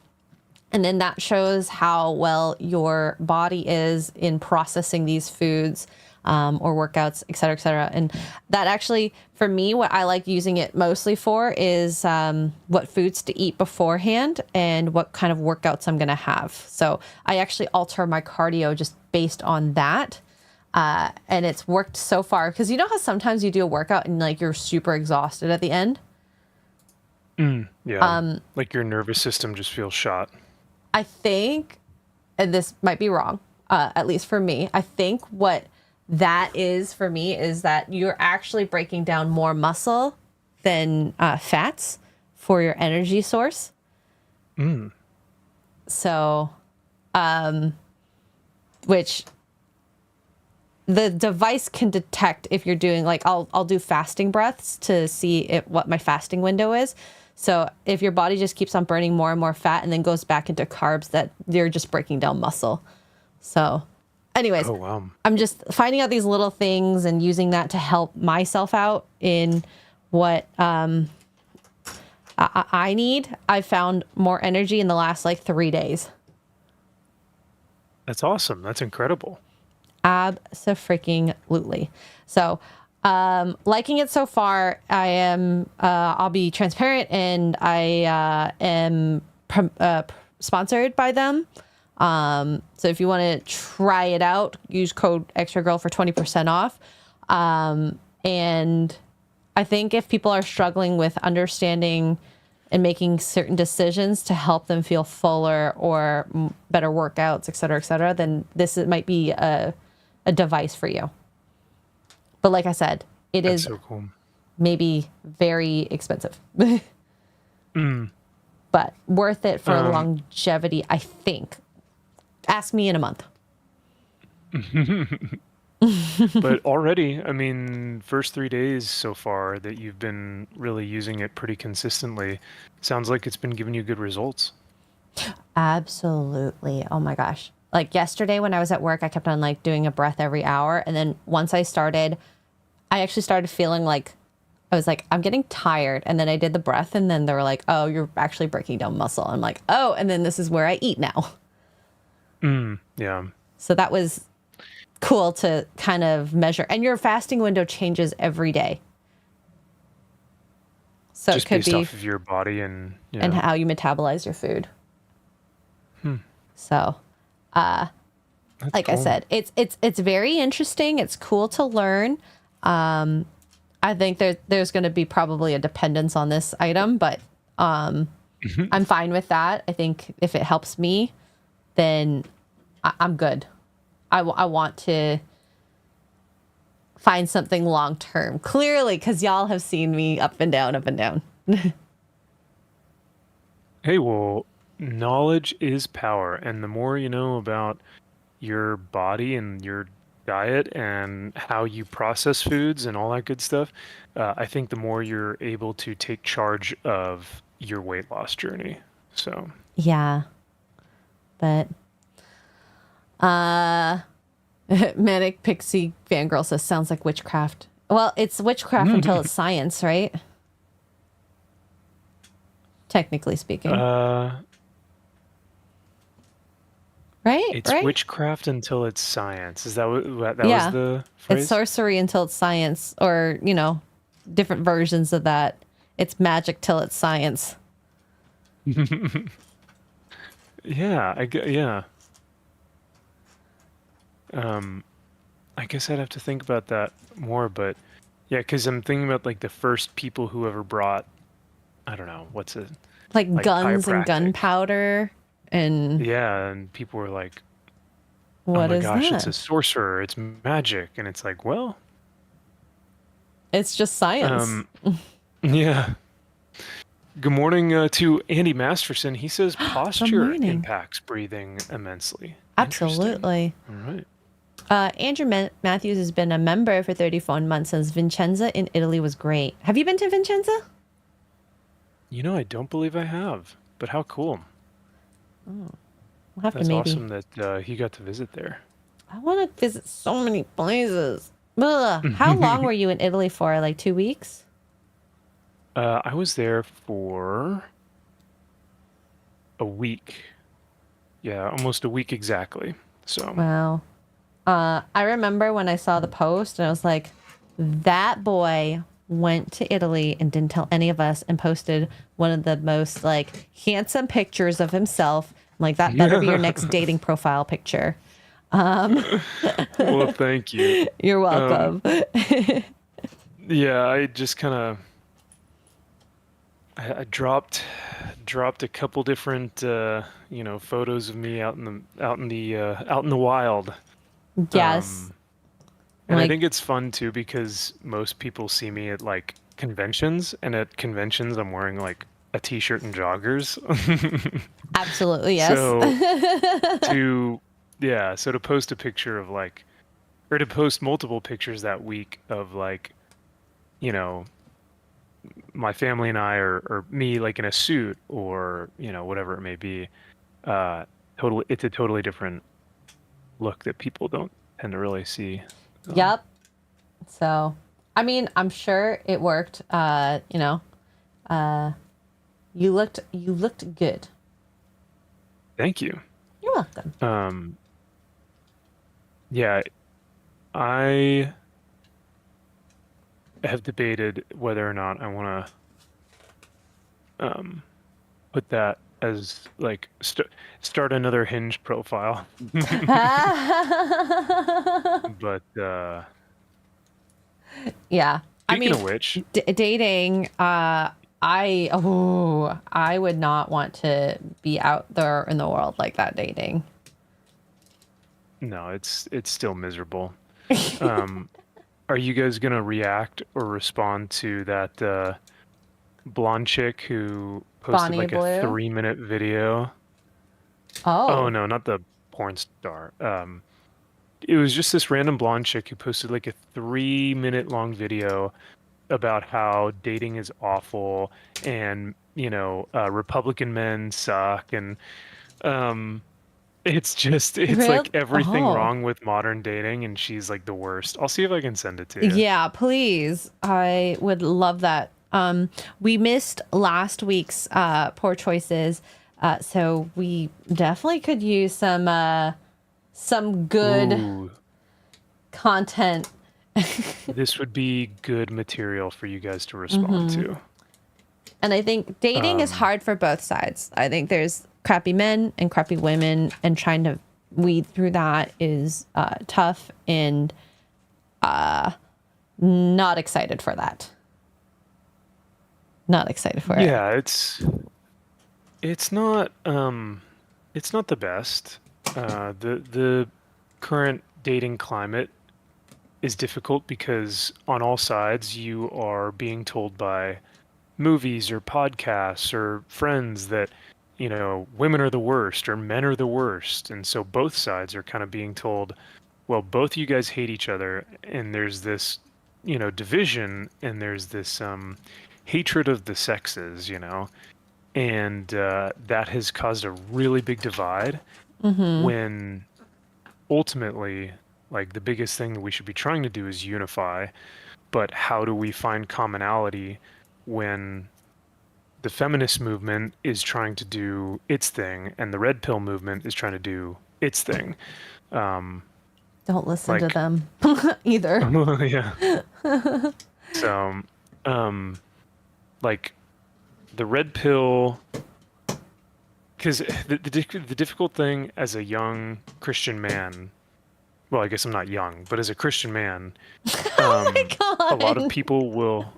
And then that shows how well your body is in processing these foods or workouts, et cetera, et cetera. And that actually, for me, what I like using it mostly for is what foods to eat beforehand and what kind of workouts I'm going to have. So I actually alter my cardio just based on that. And it's worked so far, because you know how sometimes you do a workout and like you're super exhausted at the end? Yeah. Like your nervous system just feels shot. I think, and this might be wrong, at least for me, I think what that is for me is that you're actually breaking down more muscle than fats for your energy source. So, which the device can detect if you're doing, like, I'll do fasting breaths to see what my fasting window is. So if your body just keeps on burning more and more fat and then goes back into carbs, that you're just breaking down muscle. So anyways, I'm just finding out these little things and using that to help myself out in what I need. I found more energy in the last like 3 days. That's awesome. That's incredible. Abso-freaking-lutely. So liking it so far. I am I'll be transparent, and I am sponsored by them. So if you want to try it out, use code Xray Girl for 20% off. And I think if people are struggling with understanding and making certain decisions to help them feel fuller or better workouts, et cetera, then might be a device for you. But like I said, it That's is so cool. maybe very expensive, Mm. but worth it for longevity, I think. Ask me in a month. But already, I mean, first 3 days so far that you've been really using it pretty consistently, sounds like it's been giving you good results. Absolutely. Oh my gosh. Like yesterday when I was at work, I kept on like doing a breath every hour. And then once I actually started feeling like, I was like, I'm getting tired. And then I did the breath and then they were like, oh, you're actually breaking down muscle. I'm like, oh, and then this is where I eat now. Yeah. So that was cool to kind of measure. And your fasting window changes every day. So Just it could based be off of your body and and how you metabolize your food. So, That's like I cool. said, it's very interesting. It's cool to learn. I think there's going to be probably a dependence on this item, but I'm fine with that. I think if it helps me, then I'm good. I want to find something long term. Clearly, because y'all have seen me up and down, up and down. Hey, well, knowledge is power, and the more you know about your body and your diet and how you process foods and all that good stuff, I think the more you're able to take charge of your weight loss journey. So, Yeah, but Manic Pixie Fangirl says sounds like witchcraft. Well, it's witchcraft until it's science, right? Technically speaking. Right? It's Right? witchcraft until it's science. Is that what that Yeah. was the It's phrase? sorcery until it's science, or, different versions of that. It's magic till it's science. Yeah, yeah. I guess I'd have to think about that more, but yeah, because I'm thinking about like the first people who ever brought, I don't know, what's it, Like like guns and chiropractic. gunpowder and Yeah, and people were like, oh what my is gosh, it's that? a sorcerer, it's magic, and it's like, well, It's just science. yeah. Good morning to Andy Masterson. He says Good posture morning. impacts breathing immensely. Absolutely. All right. Andrew Matthews has been a member for 34 months, says Vincenza in Italy was great. Have you been to Vincenza? You know, I don't believe I have, but how cool. Oh, we'll have That's to maybe. awesome that he got to visit there. I want to visit so many places. Ugh. How long were you in Italy for? Like 2 weeks? I was there for a week. Yeah, almost a week exactly. So. Wow. I remember when I saw the post and I was like, that boy went to Italy and didn't tell any of us and posted one of the most like handsome pictures of himself. I'm like, that better be your next dating profile picture. Well, thank you. You're welcome. Yeah, I just kind of I dropped a couple different photos of me out in the wild. Yes. And I Like- think it's fun too because most people see me at like conventions, and at conventions I'm wearing like a t-shirt and joggers. Absolutely, yes. So to post a picture of like, or to post multiple pictures that week of like, my family and I, or me like in a suit, or whatever it may be, it's a totally different look that people don't tend to really see. Yep. So, I mean, I'm sure it worked. You looked good. Thank you. You're welcome. Yeah, I have debated whether or not I want to put that as like start another Hinge profile. But Yeah. speaking of which, dating, I would not want to be out there in the world like that dating. No, it's still miserable. Um, are you guys gonna react or respond to that blonde chick who posted Bonnie like a Blue. 3-minute video? Oh Oh, no, not the porn star. It was just this random blonde chick who posted like a 3-minute long video about how dating is awful and Republican men suck and um it's real? like everything Oh, wrong with modern dating and she's like the worst. I'll see if I can send it to you. yeah, please. I would love that. We missed last week's poor choices, so we definitely could use some good Ooh, content. this would be good material for you guys to respond Hmm. to. And I think dating is Um, hard for both sides. I think there's crappy men and crappy women, and trying to weed through that is tough, and not excited for that. Not excited for it. yeah, it's not it's not the best. The current dating climate is difficult because on all sides you are being told by movies or podcasts or friends that women are the worst or men are the worst, and so both sides are kind of being told, well, both you guys hate each other, and there's this division, and there's this hatred of the sexes, and that has caused a really big divide Mm-hmm. when ultimately, like, the biggest thing that we should be trying to do is unify. But how do we find commonality when the feminist movement is trying to do its thing and the red pill movement is trying to do its thing? Um, Don't listen to like, them either. yeah. So, um, like the red pill, because the difficult thing as a young Christian man, well, I guess I'm not young, but as a Christian man, Oh my a lot of god. people will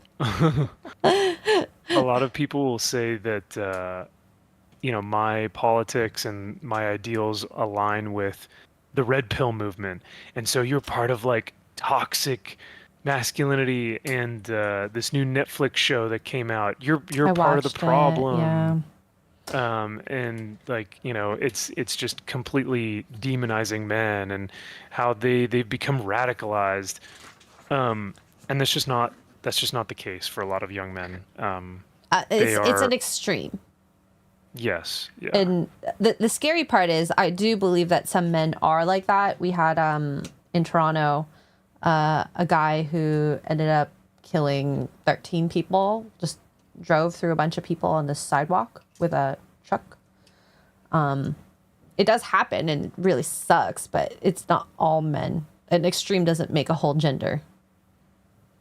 a lot of people will say that my politics and my ideals align with the red pill movement, and so you're part of like toxic masculinity and this new Netflix show that came out. You're I part of the watched it. Yeah. problem. And like it's just completely demonizing men and how they've become radicalized, and that's just not the case for a lot of young men. They It's an are, extreme. yes, yeah. And the scary part is I do believe that some men are like that. We had in Toronto a guy who ended up killing 13 people, just drove through a bunch of people on the sidewalk with a truck. It does happen and it really sucks, but it's not all men. An extreme doesn't make a whole gender.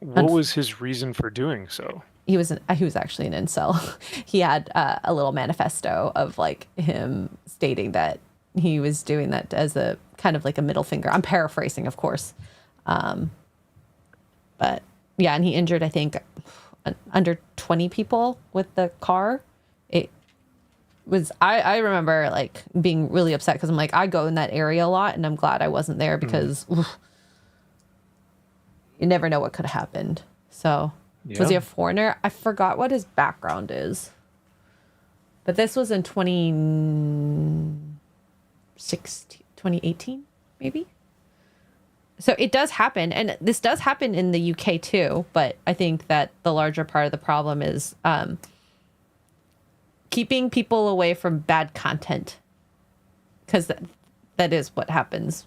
What was his reason for doing so? He was actually an incel. He had a little manifesto of like him stating that he was doing that as a kind of like a middle finger. I'm paraphrasing, of course, but yeah, and he injured, I think, under 20 people with the car. It was I remember like being really upset because I'm like, I go in that area a lot, and I'm glad I wasn't there Mm, because oof, you never know what could have happened. So was yeah. he a foreigner? I forgot what his background is. But this was in 2016, 2018, maybe? So it does happen. And this does happen in the UK too. But I think that the larger part of the problem is keeping people away from bad content. Because that is what happens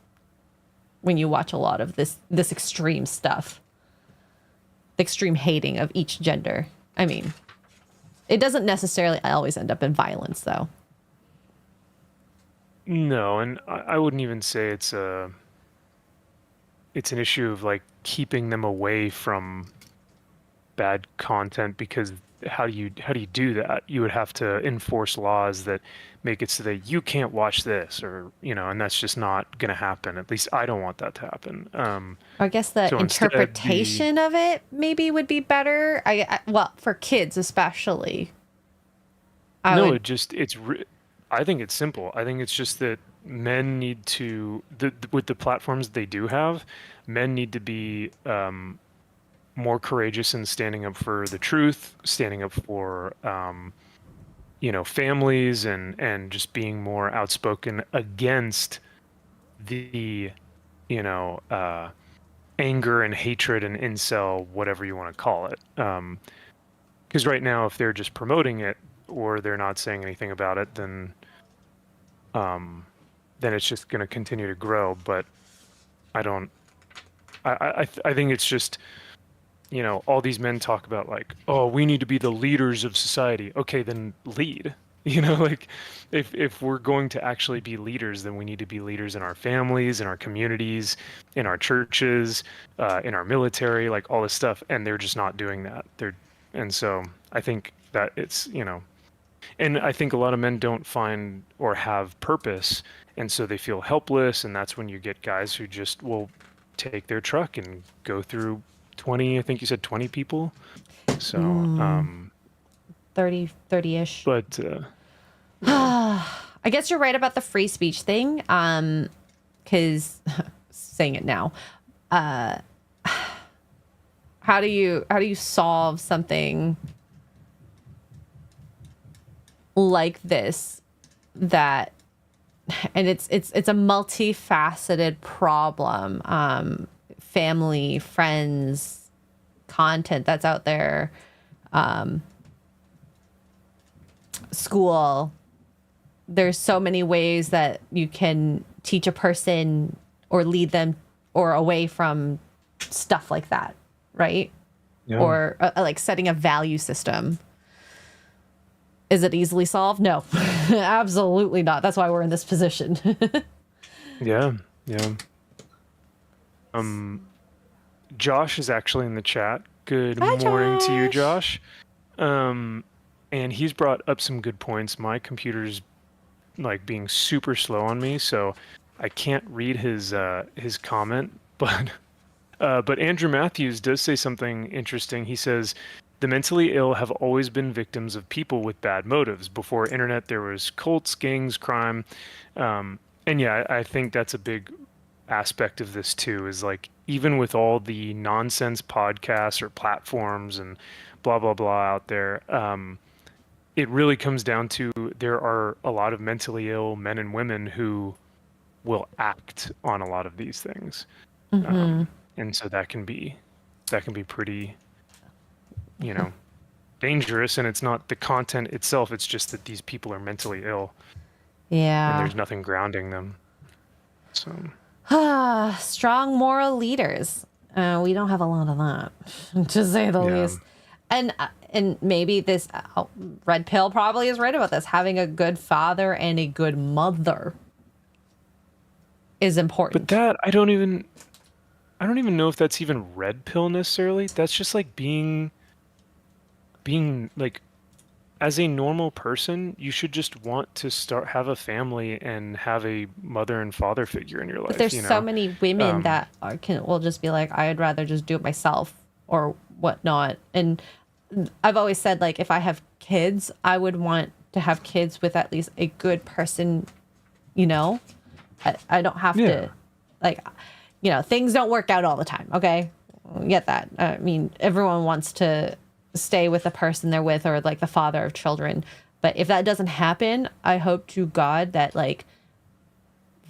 when you watch a lot of this extreme stuff. The extreme hating of each gender. I mean, it doesn't necessarily always end up in violence, though. No, and I wouldn't even say it's an issue of like keeping them away from bad content because how do you do that? You would have to enforce laws that make it so that you can't watch this, or and that's just not going to happen. At least I don't want that to happen. I guess the So instead, interpretation of it maybe would be better. Well, for kids especially. No, I think it's simple. I think it's just that men need to, with the platforms they do have, men need to be more courageous in standing up for the truth, standing up for families, and just being more outspoken against the anger and hatred and incel, whatever you want to call it. Because right now, if they're just promoting it or they're not saying anything about it, then it's just going to continue to grow. But I don't. I think it's just, all these men talk about like, oh, we need to be the leaders of society. Okay, then lead. Like if we're going to actually be leaders, then we need to be leaders in our families, in our communities, in our churches, in our military, like all this stuff. And they're just not doing that. And so I think that it's, and I think a lot of men don't find or have purpose. And so they feel helpless. And that's when you get guys who just will take their truck and go through 20, I think you said 20 people. So, 30-ish. But I guess you're right about the free speech thing. Because saying it now, how do you solve something like this, that, and it's a multifaceted problem. Family, friends, content that's out there, school. There's so many ways that you can teach a person or lead them or away from stuff like that, right? Yeah. Or like setting a value system. Is it easily solved? No, absolutely not. That's why we're in this position. Yeah. Josh is actually in the chat. Good Hi, morning to you, Josh. Josh. And he's brought up some good points. My computer's like being super slow on me, so I can't read his comment. But Andrew Matthews does say something interesting. He says, the mentally ill have always been victims of people with bad motives. Before internet, there was cults, gangs, crime. And yeah, I think that's a big aspect of this too, is like, even with all the nonsense podcasts or platforms and blah, blah, blah out there, it really comes down to, there are a lot of mentally ill men and women who will act on a lot of these things. Mm-hmm. And so that can be pretty, dangerous. And it's not the content itself, it's just that these people are mentally ill. Yeah. And there's nothing grounding them. So strong moral leaders. We don't have a lot of that, to say the least. And maybe this Red Pill probably is right about this. Having a good father and a good mother is important. But that, I don't even know if that's even Red Pill necessarily. That's just like being like, as a normal person, you should just want to have a family and have a mother and father figure in your life. But there's so many women that will just be like, I'd rather just do it myself or whatnot. And I've always said, like, if I have kids, I would want to have kids with at least a good person. I don't have to, like, things don't work out all the time. Okay, get that. I mean, everyone wants to stay with the person they're with, or like the father of children. But if that doesn't happen, I hope to God that like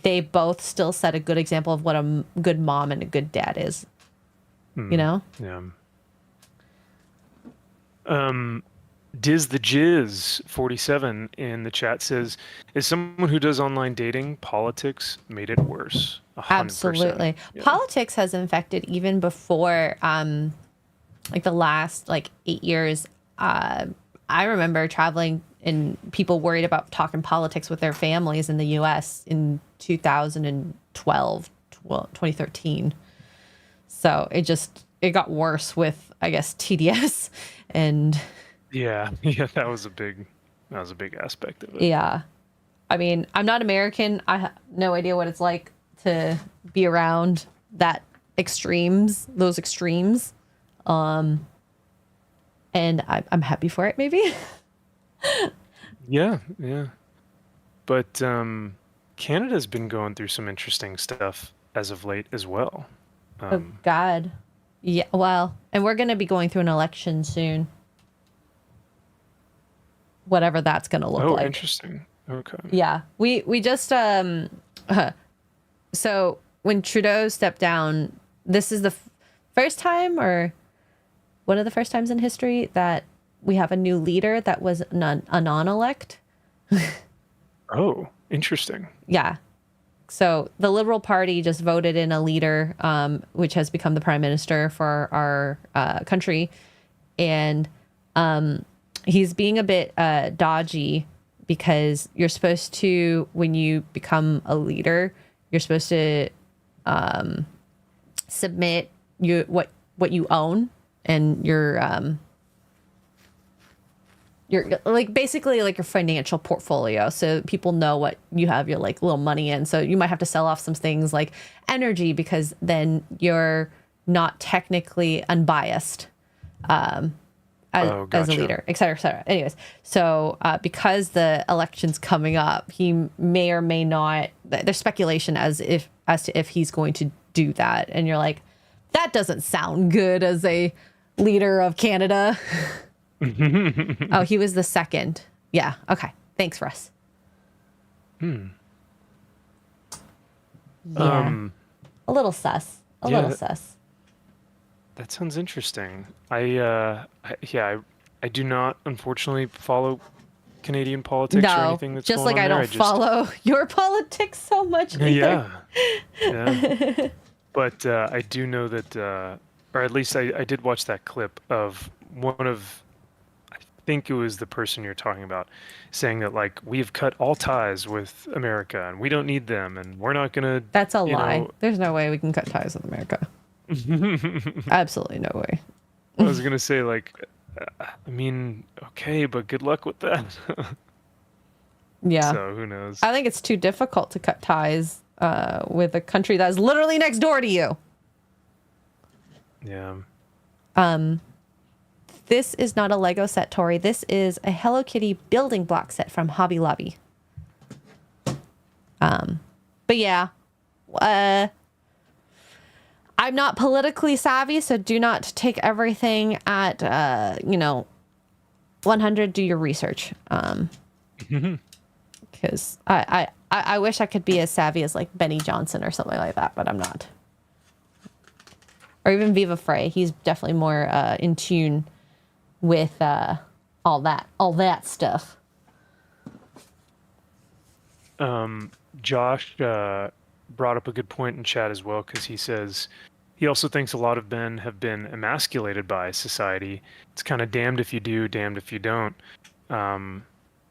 they both still set a good example of what a good mom and a good dad is. Yeah. Diz the Jizz 47 in the chat says, "Is someone who does online dating, politics made it worse?" 100%. Absolutely. Yeah. Politics has infected even before like the last 8 years. I remember traveling and people worried about talking politics with their families in the US in 2012, 2013. So it got worse with, I guess, TDS and Yeah, yeah, that was a big aspect of it. Yeah. I mean, I'm not American. I have no idea what it's like to be around those extremes. Um, and I'm happy for it, maybe. Yeah, yeah. But Canada's been going through some interesting stuff as of late as well. Oh, God. Yeah, well, and we're going to be going through an election soon. Whatever that's going to look Oh, like. interesting. Okay. Yeah. We just so when Trudeau stepped down, this is the first time or one of the first times in history that we have a new leader that was a non-elect. Oh, interesting. Yeah. So the Liberal Party just voted in a leader, which has become the prime minister for our country. And he's being a bit dodgy because you're supposed to, when you become a leader, you're supposed to submit what you own and your like basically like your financial portfolio, so people know what you have your like little money in. So you might have to sell off some things like energy because then you're not technically unbiased as a Gotcha. leader, et cetera, et cetera. Anyways, so because the election's coming up, he may or may not. There's speculation as to if he's going to do that, and you're like, that doesn't sound good as a leader of Canada. Oh, he was the second. Yeah. Okay. Thanks, Russ. Yeah. A little sus. A Yeah, little sus. that sounds interesting. I do not unfortunately follow Canadian politics or No, anything that's just going like on I there. don't follow your politics so much either. Yeah, yeah. But I do know that, or at least I did watch that clip of one of, I think it was the person you're talking about, saying that like we've cut all ties with America and we don't need them and we're not gonna, That's a you lie. know. There's no way we can cut ties with America. Absolutely no way. I was gonna say like, I mean, okay, but good luck with that. Yeah. So who knows? I think it's too difficult to cut ties with a country that is literally next door to you. Yeah. This is not a Lego set, Tori. This is a Hello Kitty building block set from Hobby Lobby. But yeah, I'm not politically savvy, so do not take everything at 100. Do your research. Because I wish I could be as savvy as like Benny Johnson or something like that, but I'm not. Or even Viva Frey. He's definitely more in tune with all that stuff. Josh brought up a good point in chat as well, because he says he also thinks a lot of men have been emasculated by society. It's kind of damned if you do, damned if you don't. And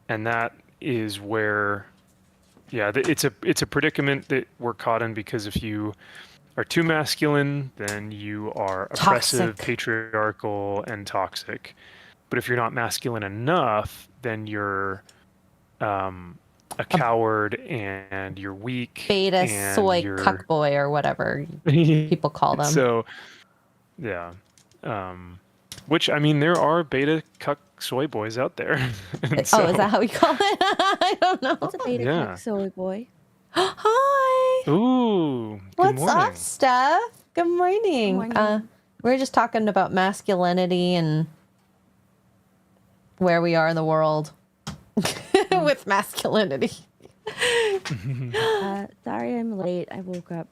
that is where, yeah, it's a predicament that we're caught in, because if you are too masculine, then you are oppressive, Toxic. patriarchal, and toxic. But if you're not masculine enough, then you're a coward and you're weak. Beta, and soy, you're... cuckboy, or whatever people call them. So, yeah. Which, I mean, there are beta cuck soy boys out there. Oh, is that how we call it? I don't know. What's a beta cuck soy boy? Hi. Ooh. What's morning. up, Steph? Good morning. Good morning. We were just talking about masculinity and where we are in the world with masculinity. Sorry I'm late. I woke up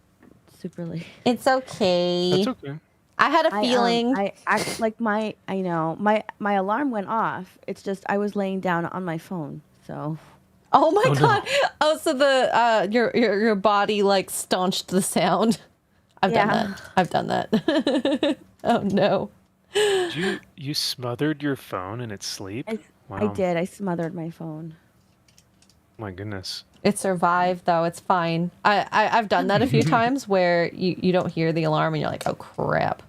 super late. It's okay. That's okay. I had a feeling. I like my alarm went off. It's just I was laying down on my phone. So. Oh my God. No. Oh, so the your body like staunched the sound. I've done that. Oh no. You smothered your phone in its sleep? Wow. I did. I smothered my phone. My goodness. It survived though. It's fine. I've done that a few times where you don't hear the alarm and you're like, oh crap.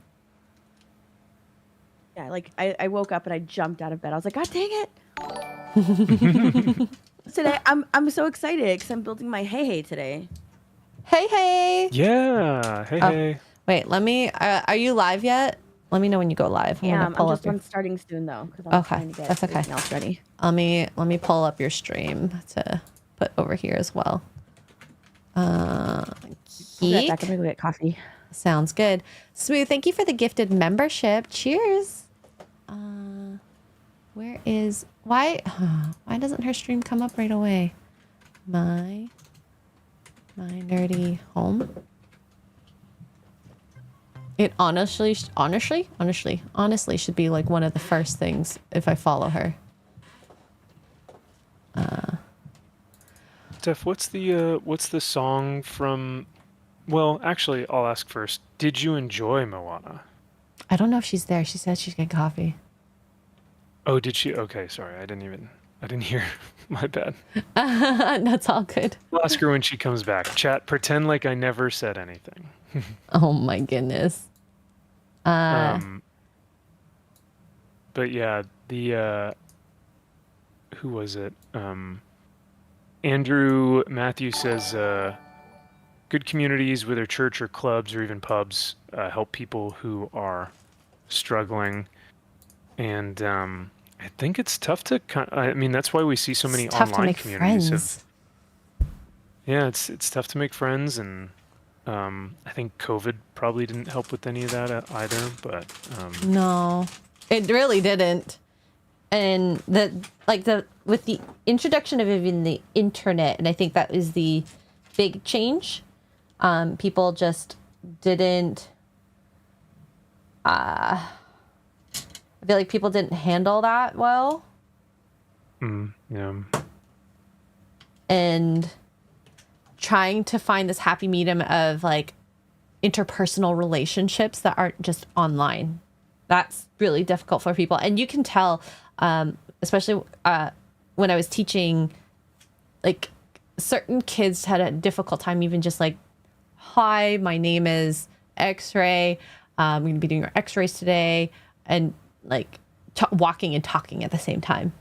Yeah, like I woke up and I jumped out of bed. I was like, God dang it! Today I'm so excited because I'm building my hey today. Hey. Yeah. Hey, Oh, hey. wait. Let me. Are you live yet? Let me know when you go live. I'm Yeah, gonna pull I'm up just your. on starting soon though because I'm Okay, trying to get that's okay. everything else ready. Let me pull up your stream to put over here as well. I'll be right back. I'm gonna go get coffee. Sounds good. Smooth, thank you for the gifted membership. Cheers. Where is why doesn't her stream come up right away? My nerdy home. It honestly should be like one of the first things if I follow her. Steph, what's the song from? Well, actually, I'll ask first. Did you enjoy Moana? I don't know if she's there. She said she's getting coffee. Oh, did she? Okay, sorry. I didn't hear. My bad. That's all good. I'll ask her when she comes back. Chat, pretend like I never said anything. Oh my goodness. But yeah, the who was it? Andrew Matthew says good communities, whether church or clubs or even pubs, help people who are struggling. And I think it's tough to. I mean, that's why we see so many tough to online make communities. friends. Yeah, it's tough to make friends, and I think COVID probably didn't help with any of that either. But No, it really didn't. And with the introduction of even the internet, and I think that is the big change. People just didn't. I feel like people didn't handle that well. Yeah. And trying to find this happy medium of like interpersonal relationships that aren't just online. That's really difficult for people. And you can tell, especially when I was teaching, like certain kids had a difficult time even just like, hi, my name is Xray. I'm going to be doing your X-rays today. And like walking and talking at the same time.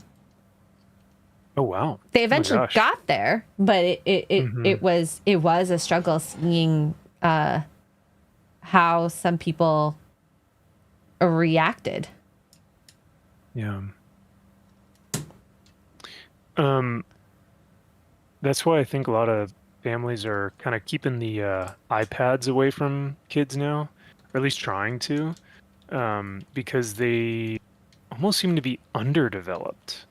Oh wow! They eventually got there, but it was a struggle seeing how some people reacted. Yeah. That's why I think a lot of families are kind of keeping the iPads away from kids now, or at least trying to, because they almost seem to be underdeveloped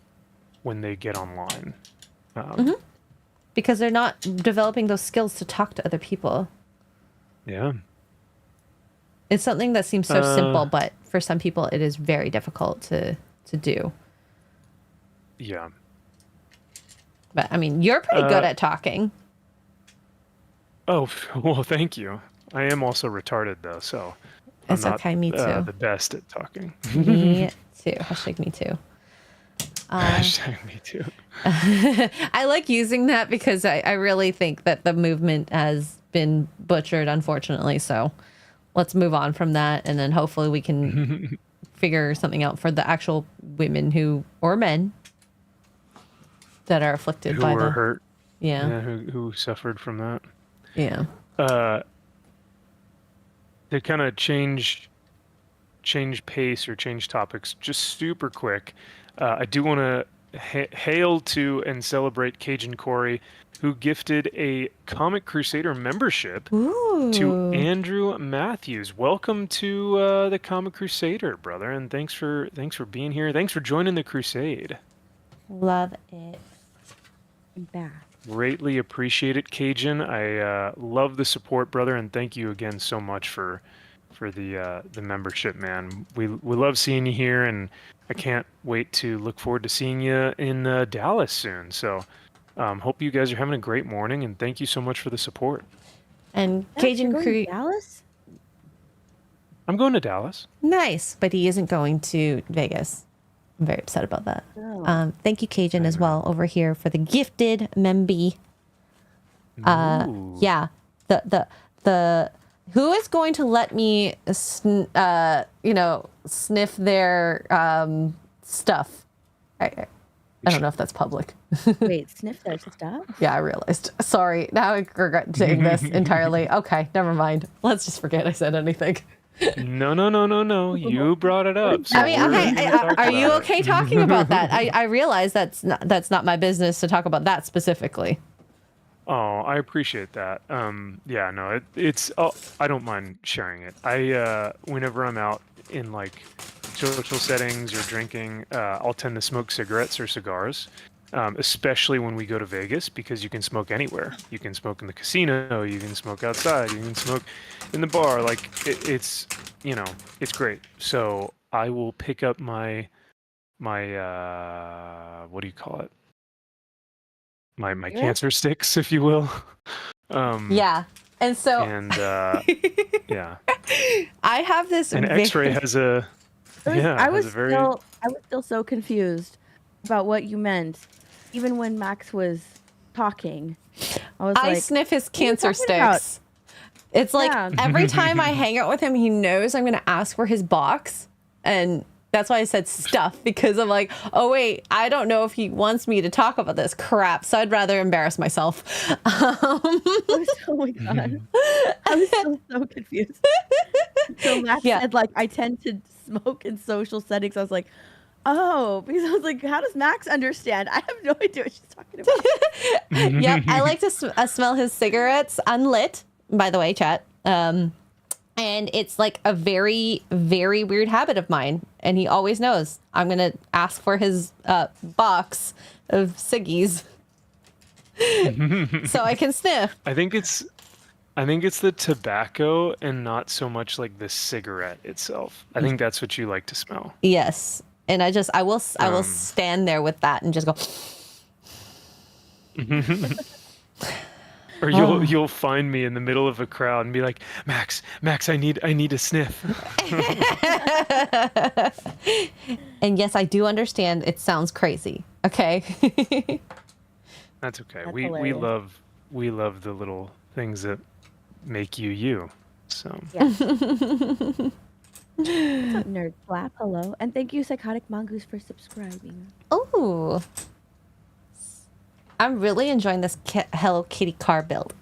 when they get online. Because they're not developing those skills to talk to other people. Yeah. It's something that seems so simple, but for some people it is very difficult to do. Yeah. But I mean, you're pretty good at talking. Oh, well, thank you. I am also retarded though, so It's I'm not okay, me too. the best at talking. Me too. Hashtag me too. Hashtag me too. I like using that because I really think that the movement has been butchered, unfortunately. So let's move on from that. And then hopefully we can figure something out for the actual women or men that are afflicted who by were hurt. Yeah. Who suffered from that. Yeah. To kind of change pace or change topics just super quick. I do want to hail to and celebrate Cajun Corey, who gifted a Comic Crusader membership to Andrew Matthews. Welcome to the Comic Crusader, brother, and thanks for being here. Thanks for joining the crusade. Love it. I'm back. Greatly appreciate it, Cajun. I love the support, brother, and thank you again so much for the membership, man. We love seeing you here, and I can't wait to look forward to seeing you in Dallas soon. So hope you guys are having a great morning, and thank you so much for the support. And Cajun Dallas? I'm going to Dallas. Nice, but he isn't going to Vegas. I'm very upset about that. Oh. Thank you, Cajun, as well, over here for the gifted memby. Yeah, the Who is going to let me, sniff their stuff? I don't know if that's public. Wait, sniff their stuff? Yeah, I realized. Sorry. Now I regret saying this entirely. Okay, never mind. Let's just forget I said anything. No. You brought it up. So I mean, okay. Are you okay talking about that? I realize that's not my business to talk about that specifically. Oh, I appreciate that. Yeah, no, it's. Oh, I don't mind sharing it. Whenever I'm out in like social settings or drinking, I'll tend to smoke cigarettes or cigars. Especially when we go to Vegas, because you can smoke anywhere. You can smoke in the casino, you can smoke outside, you can smoke in the bar. Like it's great. So I will pick up my what do you call it? My cancer sticks, if you will. Yeah, and so yeah. I have this. And Xray has a. I was still so confused about what you meant. Even when Max was talking, I sniff his cancer sticks. It's like every time I hang out with him, he knows I'm going to ask for his box. And that's why I said stuff, because I'm like, oh, wait, I don't know if he wants me to talk about this crap. So I'd rather embarrass myself. Oh my God. I was so confused. So Max said, like, I tend to smoke in social settings. I was like, oh, because I was like, how does Max understand? I have no idea what she's talking about. Yep, I like to smell his cigarettes unlit, by the way, chat. And it's like a very, very weird habit of mine. And he always knows I'm going to ask for his box of ciggies so I can sniff. I think it's the tobacco and not so much like the cigarette itself. I think that's what you like to smell. Yes. And I will stand there with that and just go. Or you'll find me in the middle of a crowd and be like, Max, I need a sniff. And yes, I do understand. It sounds crazy. Okay. That's okay. That's We love the little things that make you. So. Yeah. What's up, Nerd Flap? Hello. And thank you, Psychotic Mongoose, for subscribing. Ooh. I'm really enjoying this Hello Kitty car build.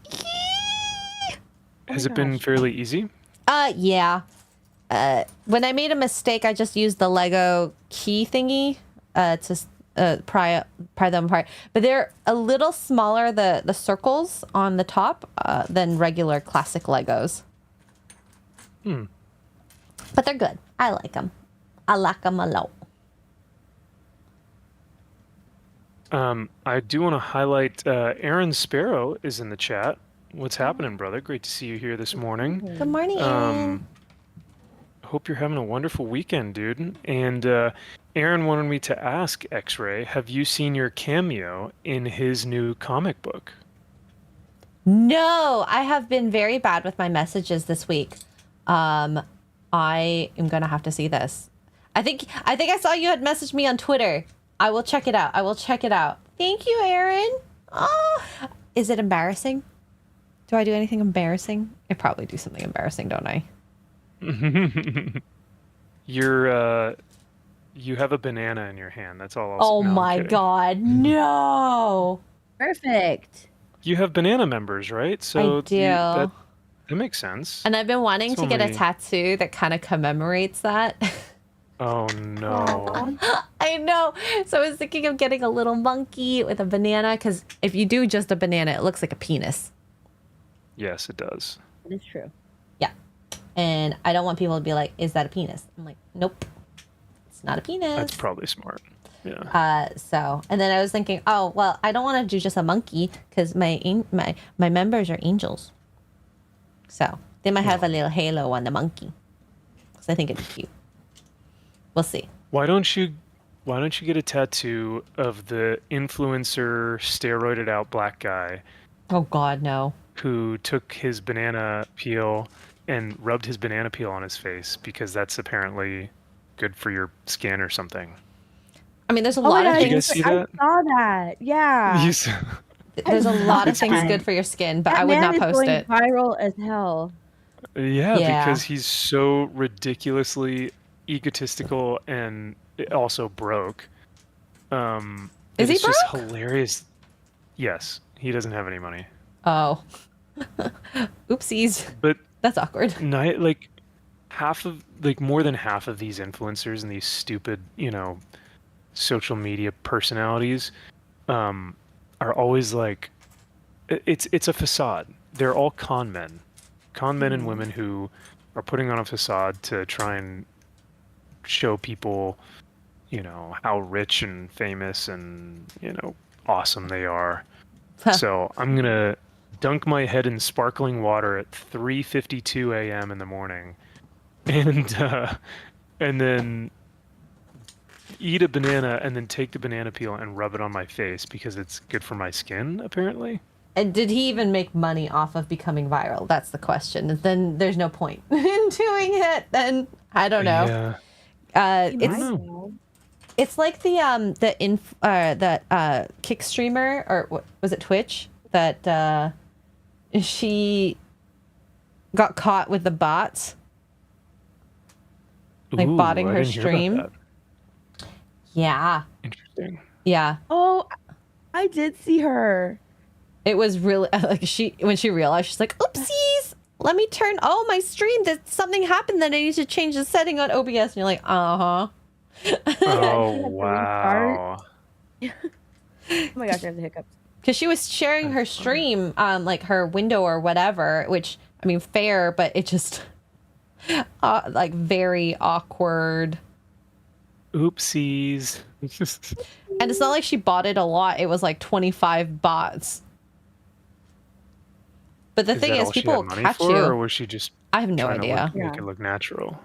Has it been fairly easy? Yeah. When I made a mistake, I just used the Lego key thingy to pry them apart. But they're a little smaller, the circles on the top, than regular classic Legos. But they're good. I like them. I like them a lot. I do want to highlight Aaron Sparrow is in the chat. What's happening, brother? Great to see you here this morning. Good morning, Aaron. Hope you're having a wonderful weekend, dude. And Aaron wanted me to ask Xray, have you seen your cameo in his new comic book? No, I have been very bad with my messages this week. I am gonna have to see this. I think I saw you had messaged me on Twitter. I will check it out. Thank you, Aaron. Oh, is it embarrassing? Do I do anything embarrassing? I probably do something embarrassing, don't I? You have a banana in your hand. That's all. Oh my God, no! Perfect. You have banana members, right? So I do. That makes sense. And I've been wanting to get a tattoo that kind of commemorates that. Oh no. I know. So I was thinking of getting a little monkey with a banana, because if you do just a banana, it looks like a penis. Yes, it does. It is true. Yeah. And I don't want people to be like, is that a penis? I'm like, nope. It's not a penis. That's probably smart. Yeah. So, and then I was thinking, oh, well, I don't want to do just a monkey, because my members are angels. So they might have a little halo on the monkey, because I think it'd be cute. We'll see. Why don't you get a tattoo of the influencer steroided out black guy? Oh God, no. Who took his banana peel and rubbed his banana peel on his face, because that's apparently good for your skin or something. I mean, there's a lot of things. I saw that. Yeah. There's a lot of things good for your skin, but I would not post it. Viral as hell. Yeah, Yeah. because he's so ridiculously egotistical and also broke. Is That he it's just broke? hilarious. Yes, he doesn't have any money. Oh. Oopsies. But That's awkward. night like half of like more than half of these influencers and these stupid, social media personalities, um, are always like it's a facade. They're all con men and Mhm. women who are putting on a facade to try and show people, how rich and famous and, awesome they are. So I'm gonna dunk my head in sparkling water at 3:52 a.m. in the morning, and then eat a banana and then take the banana peel and rub it on my face because it's good for my skin, apparently. And did he even make money off of becoming viral? That's the question. Then there's no point in doing it. Then I don't know. Yeah, He I don't might know. though. It's like that kick streamer, or what was it, Twitch, that she got caught with the bots, like Ooh, botting I her didn't hear about stream. that. Yeah. Interesting. Yeah. Oh, I did see her. It was really like when she realized, she's like, oopsies, let me turn, oh, my stream, that something happened, then I need to change the setting on OBS. And you're like, uh-huh. Oh, She had to restart. wow. Oh my gosh, I have the hiccups. Because she was sharing her That's funny. stream on like her window or whatever, which, I mean, fair, but it just like very awkward. Oopsies. And it's not like she bought it a lot. It was like 25 bots. But the Is thing that is, all she people had will money catch for, you. or was she just I have no trying to idea. make Yeah. it look natural?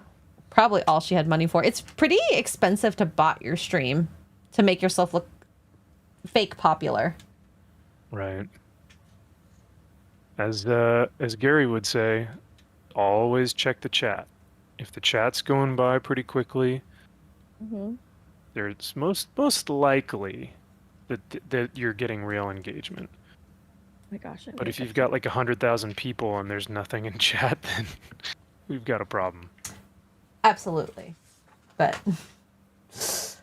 Probably all she had money for. It's pretty expensive to bot your stream to make yourself look fake popular. Right. As Gary would say, always check the chat. If the chat's going by pretty quickly, Mm-hmm. there's most likely that you're getting real engagement. Oh my gosh. I have But the if you've hiccups. got like 100,000 people and there's nothing in chat, then we've got a problem. Absolutely. But some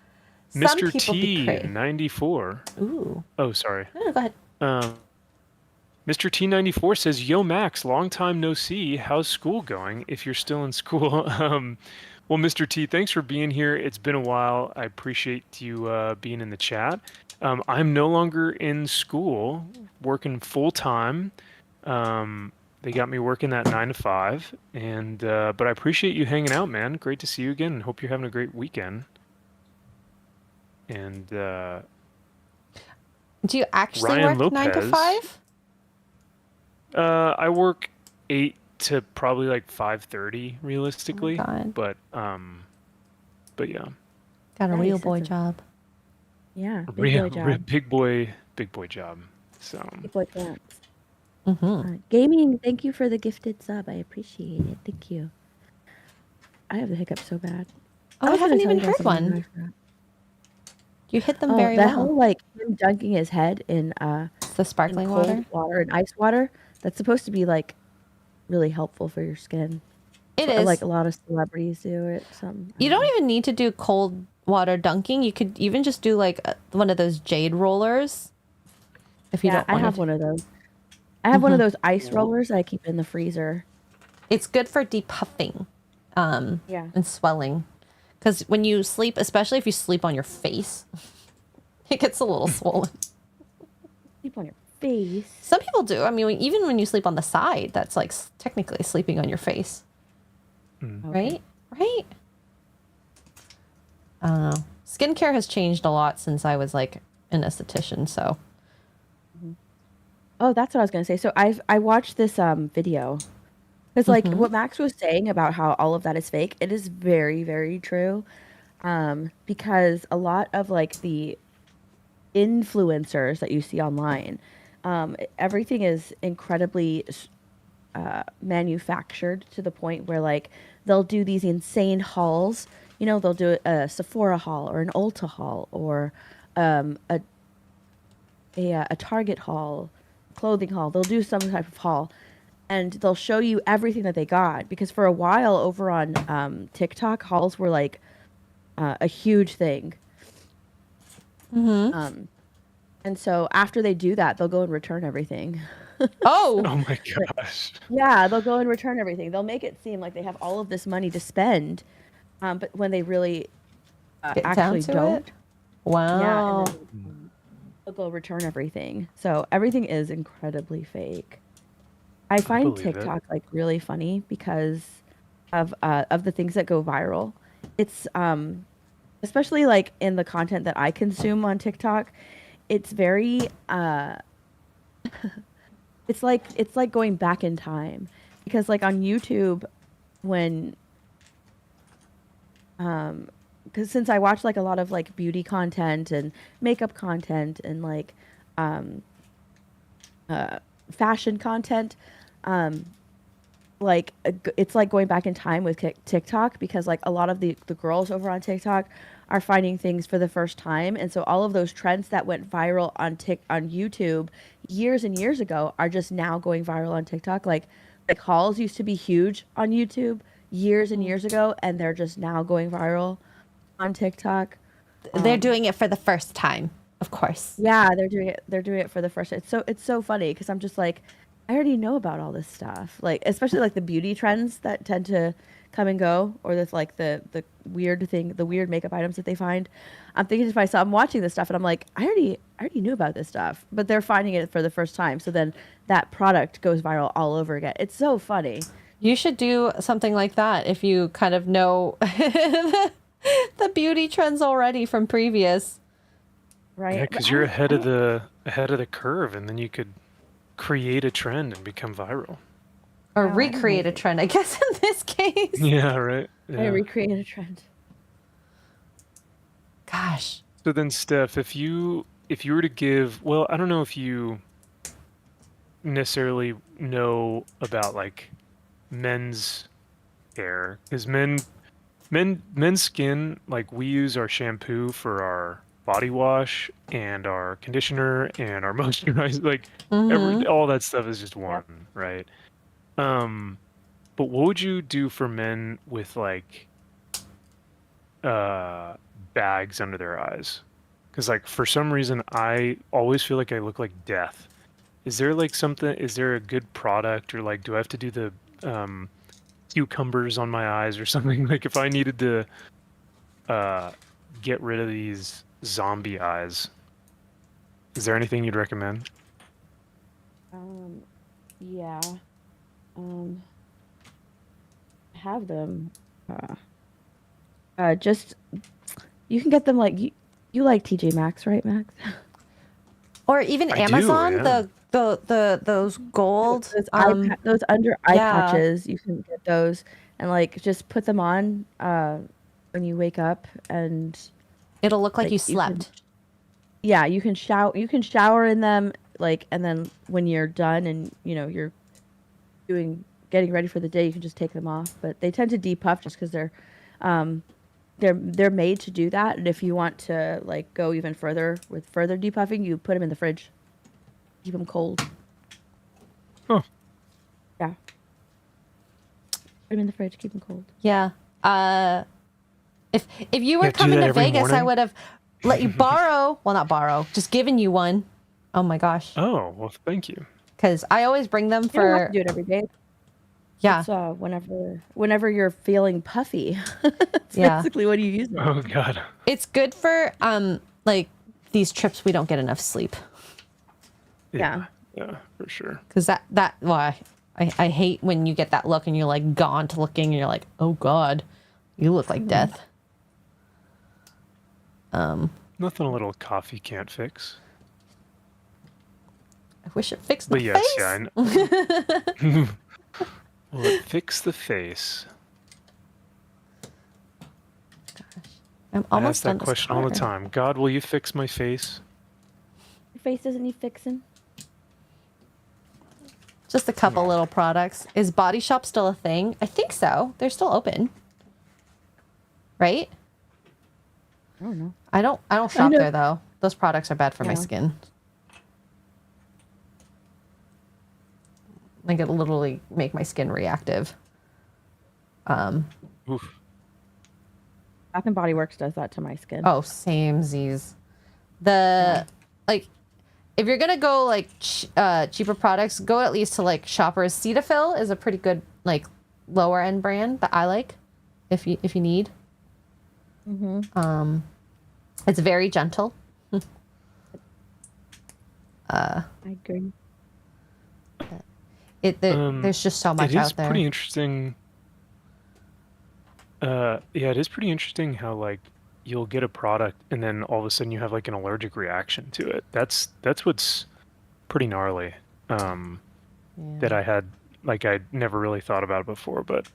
Mr. people T betray. 94. Ooh. Oh, sorry. No, go ahead. Mr. T94 says, "Yo, Max, long time no see. How's school going? If you're still in school." Well, Mr. T, thanks for being here. It's been a while. I appreciate you being in the chat. I'm no longer in school, working full time. They got me working that 9 to 5, and but I appreciate you hanging out, man. Great to see you again. Hope you're having a great weekend. And Do you actually Ryan work 9 to Lopez. 5? I work 8 to probably like 5:30 Oh my realistically, God. but yeah, Got a Nice, real boy that's a- job. Yeah. Big boy job. big boy job. So Big boy pants. Mm-hmm. Gaming, thank you for the gifted sub. I appreciate it. Thank you. I have the hiccups so bad. Oh, I was gonna haven't tell even you guys heard something, and one. I forgot. You hit them Oh, very that well. whole like him dunking his head in The in sparkling cold water. water and ice water. That's supposed to be like really helpful for your skin. It Or, is. like a lot of celebrities do it. Some I You don't don't know. even need to do cold water dunking. You could even just do like one of those jade rollers. If you Yeah, don't I want have to. one of those. I have one of Mhm. those ice rollers that I keep in the freezer. It's good for depuffing, Yeah. and swelling. Because when you sleep, especially if you sleep on your face, it gets a little swollen. Sleep on your face. Some people do. I mean, even when you sleep on the side, that's like technically sleeping on your face, mm. Okay. right? Right? I don't know. Skincare has changed a lot since I was like an esthetician. So Oh, that's what I was gonna say. So I watched this video. Because like Mhm. what Max was saying about how all of that is fake, it is very, very true. Because a lot of like the influencers that you see online, everything is incredibly manufactured to the point where like they'll do these insane hauls. You know, they'll do a Sephora haul or an Ulta haul or um, a a Target haul, clothing haul. They'll do some type of haul, and they'll show you everything that they got, because for a while over on TikTok, hauls were like a huge thing. Mm-hmm. And so after they do that, they'll go and return everything. Oh, Oh my gosh. Yeah, they'll go and return everything. They'll make it seem like they have all of this money to spend, but when they really get actually down to don't. it. Wow. Yeah, and then they'll go return everything. So everything is incredibly fake. I find believe it. TikTok like really funny because of the things that go viral. It's especially like in the content that I consume on TikTok, it's very it's like going back in time, because like on YouTube, when because since I watch like a lot of like beauty content and makeup content and like fashion content, like it's like going back in time with TikTok, because like a lot of the girls over on TikTok are finding things for the first time, and so all of those trends that went viral on YouTube years and years ago are just now going viral on TikTok. Like hauls used to be huge on YouTube years and years ago, and they're just now going viral on TikTok. They're doing it for the first time, of course. Yeah, they're doing it. They're doing it for the first. It's so funny because I'm just like, I already know about all this stuff. Like especially like the beauty trends that tend to come and go, or this like the weird thing, the weird makeup items that they find. I'm thinking to myself, I'm watching this stuff and I'm like, I already knew about this stuff, but they're finding it for the first time. So then that product goes viral all over again. It's so funny. You should do something like that if you kind of know the beauty trends already from previous. Right? Yeah, because you're ahead of the curve, and then you could create a trend and become viral. Or No, I don't recreate a like it. trend, I guess, in this case. Yeah, right. I Yeah. recreate a trend. Gosh. So then, Steph, if you were to give, well, I don't know if you necessarily know about like men's hair, because men's skin, like we use our shampoo for our body wash and our conditioner and our moisturizer, like all that stuff is just one, right? But what would you do for men with like bags under their eyes? Because like for some reason I always feel like I look like death. Is there like something? Is there a good product, or like do I have to do the cucumbers on my eyes or something? Like if I needed to get rid of these zombie eyes, is there anything you'd recommend? Yeah. Have them. Just you can get them like you like TJ Maxx, right, Max? Or even I do, Amazon, yeah. those gold. Those under eye yeah. patches, you can get those and like just put them on when you wake up, and It'll look like you you slept. yeah, you can shower in them, like, and then when you're done and you know you're getting ready for the day, you can just take them off. But they tend to depuff just because they're made to do that. And if you want to like go even further with further depuffing, you put them in the fridge, keep them cold. Oh, Yeah, put them in the fridge, keep them cold. Yeah. If you were You have to do coming that to every Vegas, I morning? would have let you borrow. Well, not borrow, just given you one. Oh my gosh. oh, well, thank you. Because I always bring them You don't have for to do it every day. yeah. It's whenever you're feeling puffy. That's Yeah. basically what you use it. Oh God. It's good for like these trips we don't get enough sleep. Yeah. Yeah, for sure. Because well, I hate when you get that look and you're like gaunt looking and you're like, oh God, you look like death. Nothing a little coffee can't fix. I wish it fixed the But yes, face. yeah, I know. Will it fix the face? I'm I almost ask done that this question all the card. time. God, will you fix my face? Your face doesn't need fixing. Just a couple little products. Is Body Shop still a thing? I think so. They're still open. Right? I don't know. I don't shop know. there though. Those products are bad for my Yeah. skin. Like it literally make my skin reactive. Oof. Bath and Body Works does that to my skin. Oh, same Z's. Like, if you're gonna go like cheaper products, go at least to like Shoppers. Cetaphil is a pretty good like lower end brand that I like. If you need. It's very gentle. I agree. There's just so much It is out there. pretty interesting. Yeah, it is pretty interesting how like you'll get a product and then all of a sudden you have like an allergic reaction to it. That's what's pretty gnarly. That I had like I never really thought about it before, but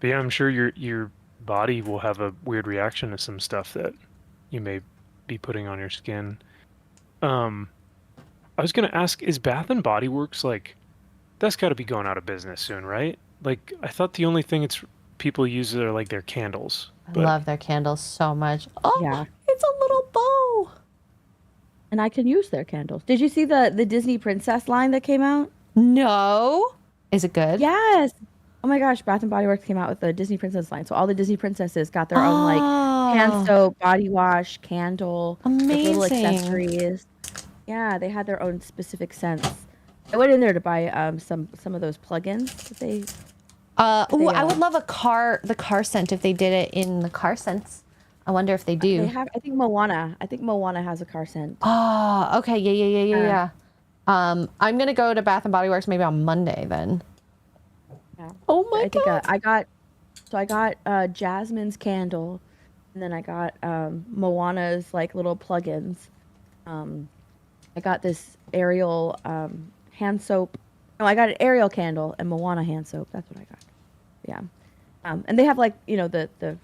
yeah, I'm sure your body will have a weird reaction to some stuff that you may be putting on your skin. I was gonna ask, is Bath and Body Works like that's got to be going out of business soon, right? Like I thought the only thing people use are like their candles. I love their candles so much. Oh, Yeah. it's a little bow. And I can use their candles. Did you see the Disney Princess line that came out? No. Is it good? Yes. Oh my gosh, Bath and Body Works came out with the Disney Princess line. So all the Disney princesses got their own like hand soap, body wash, candle, like, little Amazing. accessories. Yeah, they had their own specific scents. I went in there to buy some of those plugins that they. I would love the car scent if they did it in the car scents. I wonder if they do. They have. I think Moana has a car scent. Oh, okay. Yeah. I'm gonna go to Bath and Body Works maybe on Monday then. Yeah. Oh my I think god. I got Jasmine's candle, and then I got Moana's like little plugins. I got this Ariel hand soap. No, I got an Ariel candle and Moana hand soap. That's what I got. Yeah. And they have like, the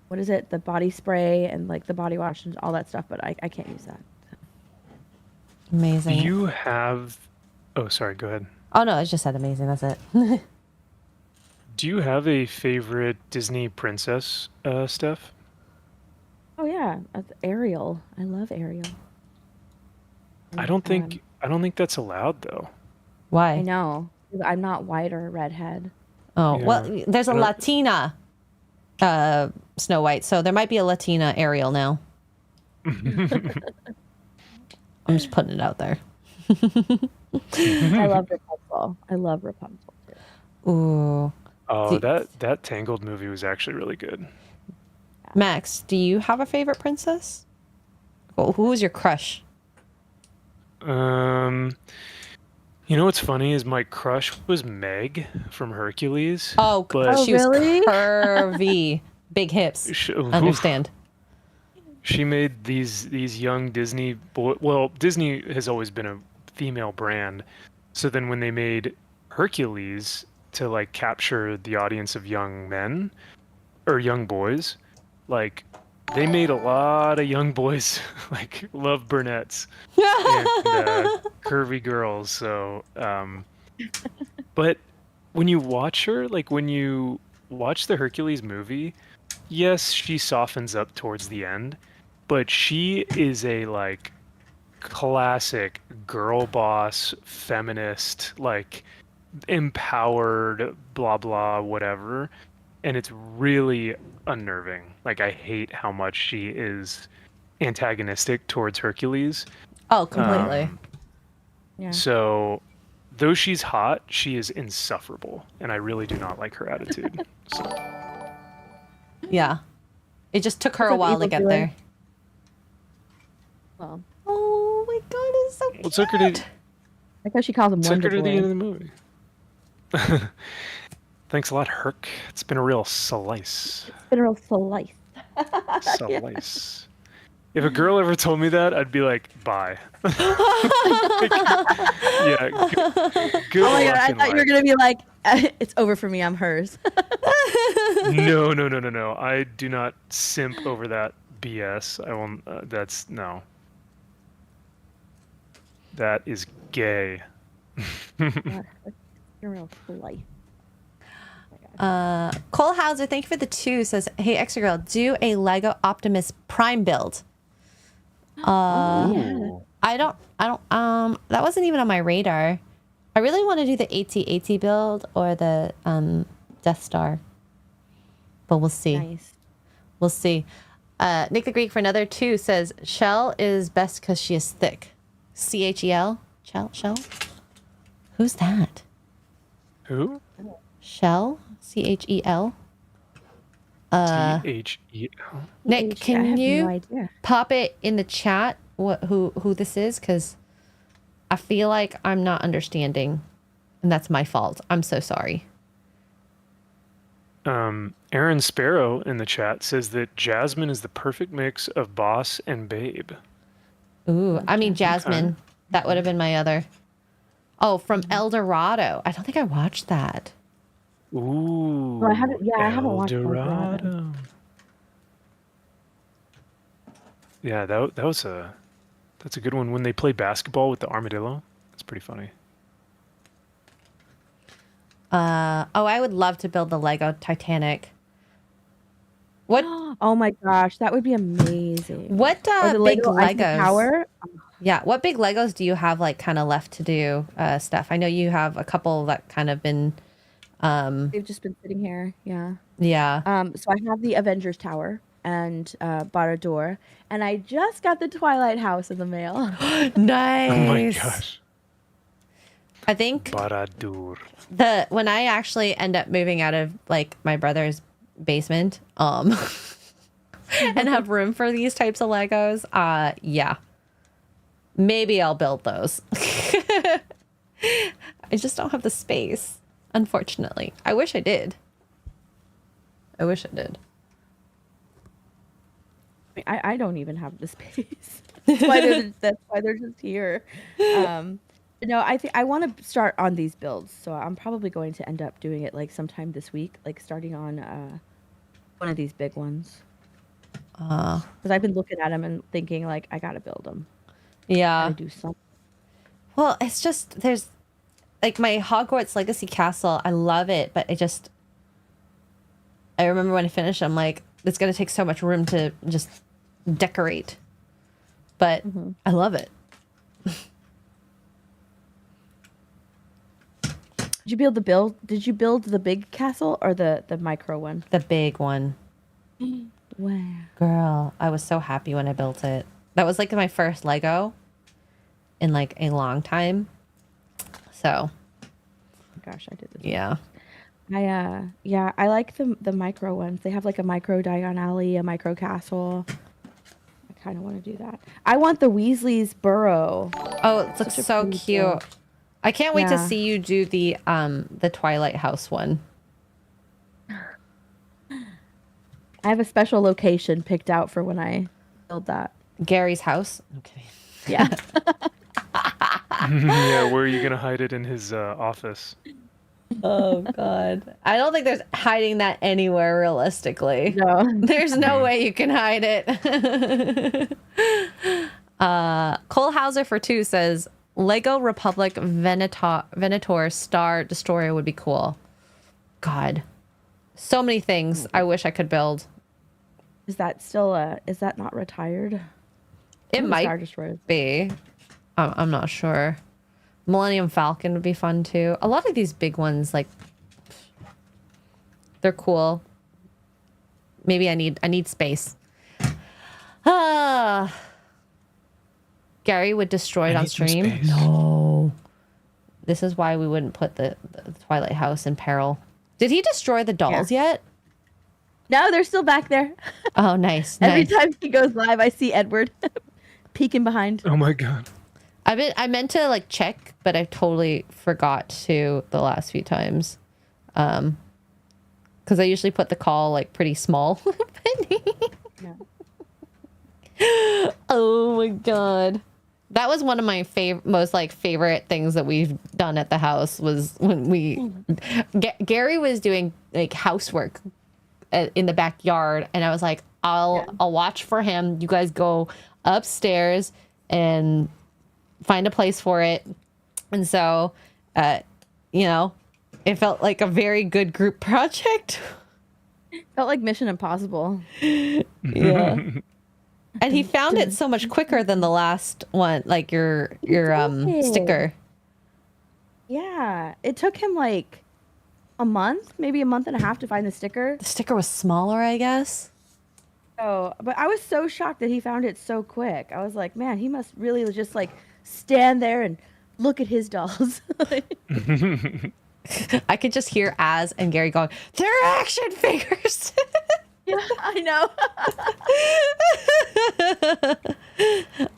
what is it? The body spray and like the body wash and all that stuff, but I can't use that. Amazing. You have Oh, sorry, go ahead. Oh no, I just said amazing. That's it. Do you have a favorite Disney princess, Steph? Oh yeah, that's Ariel. I love Ariel. I don't think that's allowed though. Why? I know. I'm not white or redhead. Oh, Yeah. well, there's a I don't- Latina Snow White, so there might be a Latina Ariel now. I'm just putting it out there. I love Rapunzel too. Ooh. Oh, See- that Tangled movie was actually really good. Max, do you have a favorite princess? Well, who was your crush? You know what's funny is my crush was Meg from Hercules. Oh, But- she was really? curvy. Big hips. Understand. She made these young Disney well, Disney has always been a female brand. So then when they made Hercules to like capture the audience of young men or young boys, like they made a lot of young boys like love brunettes and curvy girls. So but when you watch her, like when you watch the Hercules movie, yes, she softens up towards the end, but she is a like classic girl boss, feminist, like empowered, blah blah, whatever. And it's really unnerving. Like I hate how much she is antagonistic towards Hercules. Oh, completely. Yeah. So though she's hot, she is insufferable, and I really do not like her attitude. So Yeah. It just took her What's a up, while to evil get doer? there. Well, Oh my god, it's so well, cute. it took her to I guess she calls him took Wonder her to the end Boy. of the movie. Thanks a lot, Herc. It's been a real slice. General Slice. Slice. If a girl ever told me that, I'd be like, bye. Yeah, good Oh my god, luck I in thought you were life. gonna be like, it's over for me, I'm hers. No. I do not simp over that BS. I won't. That's no. That is gay. General Slice. Cole Hauser, thank you for the 2. Says, hey, Xray Girl, do a Lego Optimus Prime build. Ooh. I don't, that wasn't even on my radar. I really want to do the AT-AT build or the Death Star. But we'll see. Nice. We'll see. Nick the Greek for another 2 says, Shell is best because she is thick. C-H-E-L? Shell? Who's that? Who? Shell? C-H-E-L? T-H-E-L. Nick, I can have you no idea. pop it in the chat who this is? Because I feel like I'm not understanding. And that's my fault. I'm so sorry. Aaron Sparrow in the chat says that Jasmine is the perfect mix of boss and babe. Ooh, I mean, Jasmine. Okay. That would have been my other. Oh, from El Dorado. I don't think I watched that. Ooh. Well, I haven't. Yeah, I haven't watched El Dorado. Dorado. Yeah, that's a good one. When they play basketball with the armadillo, it's pretty funny. I would love to build the Lego Titanic. What? Oh my gosh, that would be amazing. What Or the big Lego Eiffel Legos? Tower. Yeah, what big Legos do you have like kind of left to do, Steph? I know you have a couple that kind of been. They've just been sitting here. Yeah. Yeah. So I have the Avengers Tower and bought a door, and I just got the Twilight House in the mail. Nice. Oh my gosh. I think Baradur. when I actually end up moving out of like my brother's basement, and have room for these types of Legos, yeah. Maybe I'll build those. I just don't have the space, unfortunately. I wish I did. I don't even have the space. That's why they're just here. No, I think I want to start on these builds, so I'm probably going to end up doing it like sometime this week, like starting on one of these big ones. Because I've been looking at them and thinking like I gotta build them. Yeah. Gotta do something. Well, it's just there's like my Hogwarts Legacy Castle. I love it, but I remember when I finished, I'm like, it's gonna take so much room to just decorate. But I love it. Did you build the big castle or the micro one? The big one. Wow. Girl, I was so happy when I built it. That was like my first Lego in like a long time. So, Gosh, I did this. yeah. I like the micro ones. They have like a micro Diagon Alley, a micro castle. I kind of want to do that. I want the Weasley's burrow. Oh, it looks Such a so pretty cute. build. I can't wait to Yeah. see you do the Twilight House one. I have a special location picked out for when I build that. Gary's house. Okay. Yeah. Yeah, where are you gonna hide it in his office? Oh God. I don't think there's hiding that anywhere realistically. No. There's no way you can hide it. Cole Hauser for 2 says Lego Republic Venator Star Destroyer would be cool. God. So many things I wish I could build. Is that still is that not retired? It The might Star Destroyer. be. I'm not sure. Millennium Falcon would be fun too. A lot of these big ones, like, they're cool. Maybe I need space. Gary would destroy it I on need some stream. space. No. This is why we wouldn't put the Twilight House in peril. Did he destroy the dolls yet? No, they're still back there. Oh, nice. Every Nice. time he goes live, I see Edward peeking behind. Oh my god. I meant to like check, but I totally forgot to the last few times. Because I usually put the call like pretty small. Oh my god. That was one of my most like favorite things that we've done at the house was when Gary was doing like housework in the backyard, and I was like, I'll watch for him. You guys go upstairs and find a place for it. And so, it felt like a very good group project. Felt like Mission Impossible. Yeah. And he found it so much quicker than the last one, like your sticker. Yeah, it took him like a month, maybe a month and a half to find the sticker. The sticker was smaller, I guess. Oh, but I was so shocked that he found it so quick. I was like, man, he must really just like stand there and look at his dolls. I could just hear Az and Gary going, "They're action figures." Yeah, I know.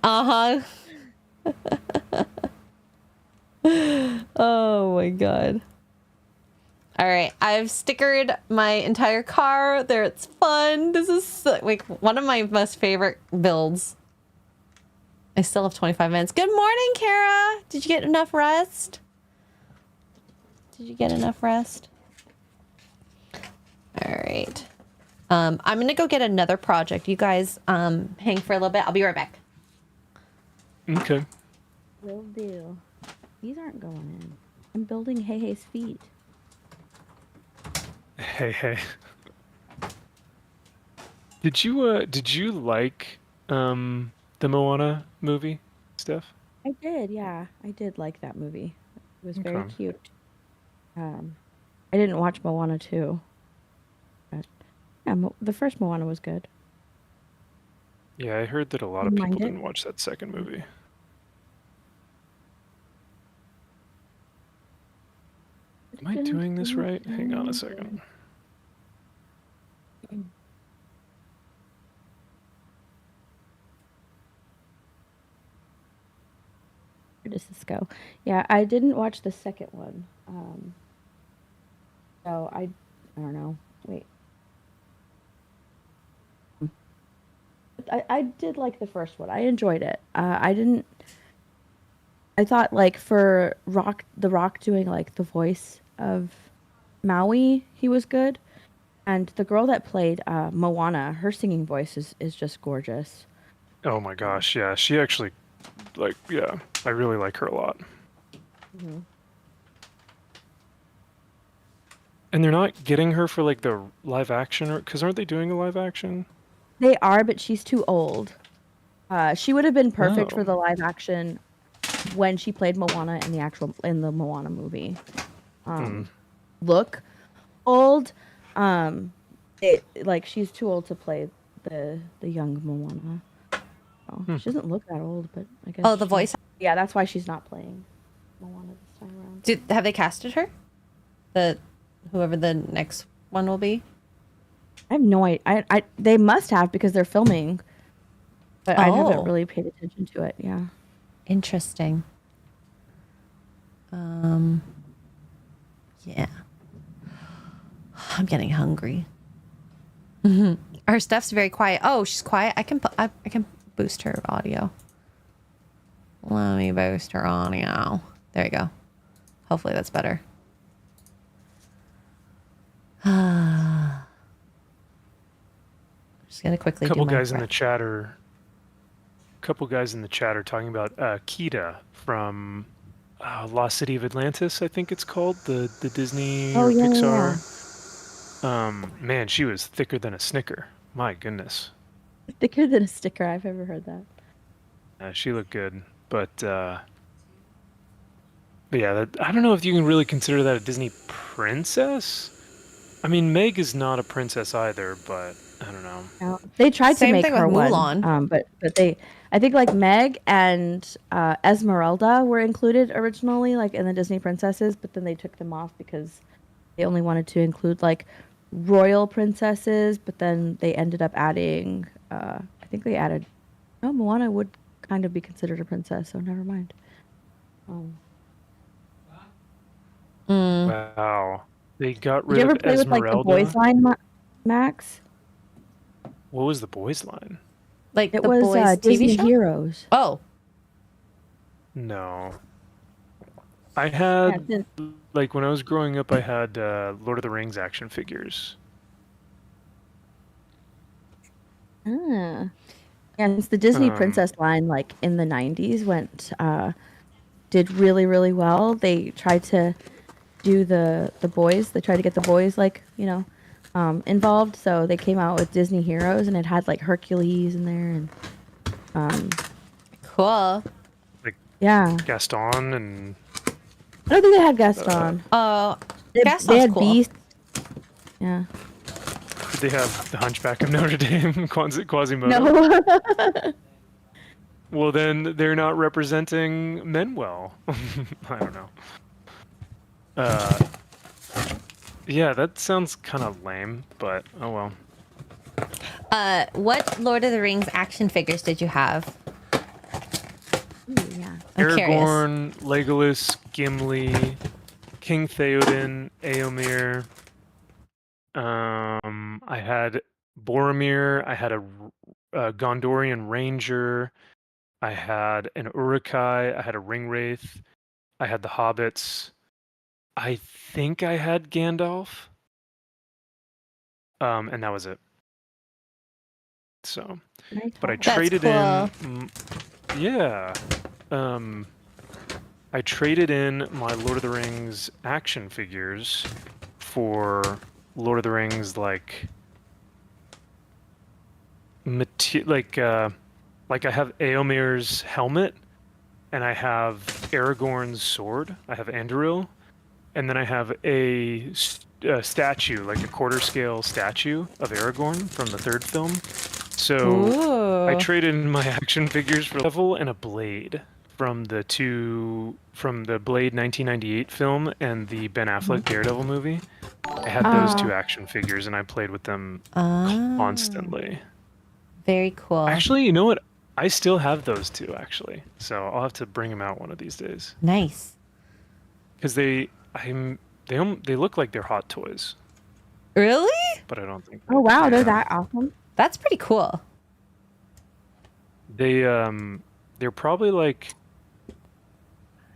Uh-huh. Oh my god. All right, I've stickered my entire car. There, it's fun. This is like one of my most favorite builds. I still have 25 minutes. Good morning, Kara. Did you get enough rest? Did you get enough rest? All right. I'm gonna go get another project. You guys hang for a little bit. I'll be right back. Okay. Will do. These aren't going in. I'm building Hey Hey's feet. Hey. Did you like the Moana movie, Steph? I did, yeah. I did like that movie. It was very Okay. cute. I didn't watch Moana 2. But yeah, the first Moana was good. Yeah, I heard that a lot You of mind people it? didn't watch that second movie. Am I doing this right? Hang on a second. Where does this go? Yeah, I didn't watch the second one. So I don't know. Wait. I did like the first one. I enjoyed it. I thought like for The Rock doing like the voice of Maui, he was good. And the girl that played Moana, her singing voice is just gorgeous. Oh my gosh, yeah, she actually, I really like her a lot. Mm-hmm. And they're not getting her for like the live action, or because aren't they doing a live action? They are, but she's too old. She would have been perfect for Oh. the live action when she played Moana in the Moana movie. Look old. Like she's too old to play the young Moana. Oh, she doesn't look that old, but I guess. Oh, the voice. Yeah, that's why she's not playing Moana this time around. Have they casted her? Whoever the next one will be. I have no idea. They must have because they're filming, but I haven't Oh. really paid attention to it. Yeah. Interesting. Yeah. I'm getting hungry. Our Steph's very quiet. Oh, she's quiet. I can boost her audio. Let me boost her audio. There you go. Hopefully that's better. Just gonna quickly Couple do my guys in the chat are talking about Kida from Lost City of Atlantis, I think it's called, the Disney or Pixar. Yeah. Man, she was thicker than a Snicker. My goodness. Thicker than a sticker. I've ever heard that. She looked good, but yeah, I don't know if you can really consider that a Disney princess. I mean, Meg is not a princess either, but I don't know. No, they tried Same to make thing her with one, Mulan. but I think like Meg and Esmeralda were included originally, like in the Disney princesses, but then they took them off because they only wanted to include like royal princesses, but then they ended up adding, I think they added, oh, Moana would kind of be considered a princess, so never mind. Wow. They got Did rid you ever of play with like the Esmeralda. boys line, Max? What was the boys line? Like It the was boys Disney TV show? Heroes. Oh. No. I had, Yeah, like, when I was growing up, I had Lord of the Rings action figures. Yeah, since the Disney princess line, like in the 90s, did really, really well. They tried to do the boys. They tried to get the boys, like, involved. So they came out with Disney Heroes, and it had like Hercules in there, and Cool. Like yeah, Gaston and I don't think they had Gaston. Oh, They Gaston's had cool. Beast. Yeah. Did they have the Hunchback of Notre Dame, Quasimodo? No. Well, then they're not representing men well. I don't know. Yeah, that sounds kind of lame, but oh well. What Lord of the Rings action figures did you have? Ooh, yeah. I'm curious. Aragorn, Legolas, Gimli, King Theoden, Éomer. I had Boromir. I had a Gondorian Ranger. I had an Uruk-hai. I had a Ringwraith. I had the Hobbits. I think I had Gandalf. And that was it. So, Nice but I haul. That's traded cool. in. Yeah. I traded in my Lord of the Rings action figures for Lord of the Rings like like I have Éomer's helmet, and I have Aragorn's sword. I have Anduril, and then I have a statue, like a quarter scale statue of Aragorn from the third film. So I Ooh. traded in my action figures for a level and a blade from the Blade 1998 film and the Ben Affleck Daredevil movie. I had those two action figures, and I played with them constantly. Very cool. Actually, you know what? I still have those two, actually. So I'll have to bring them out one of these days. Nice. Because they look like they're hot toys, Really? but I don't think. Oh wow, yeah. they're that awesome. That's pretty cool. They're probably like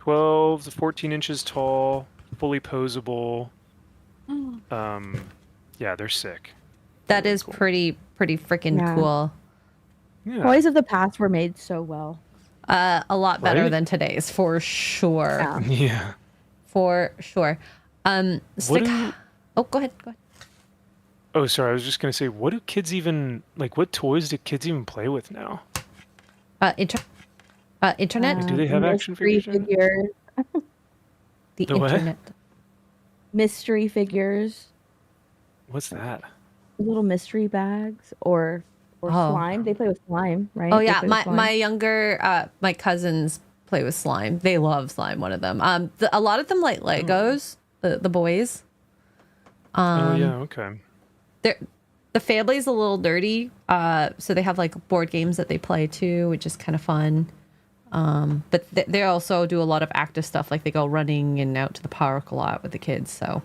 12 to 14 inches tall, fully posable. Yeah, they're sick. That Really is cool. pretty freaking Yeah. cool. Yeah. Toys of the past were made so well. A lot better Right? than today's, for sure. Yeah. Yeah. For sure. What do- Oh, go ahead. Oh, sorry. I was just gonna say, what do kids even like? What toys do kids even play with now? Internet. Do they have action mystery figures? figures? The The what? internet. Mystery figures. What's that? Little mystery bags or Oh. slime. They play with slime, right? Oh They yeah, play with slime. my younger my cousins play with slime. They love slime. One of them. A lot of them like Legos. The boys. Oh yeah. Okay. The family's a little dirty, so they have like board games that they play too, which is kind of fun. But they also do a lot of active stuff, like they go running and out to the park a lot with the kids. So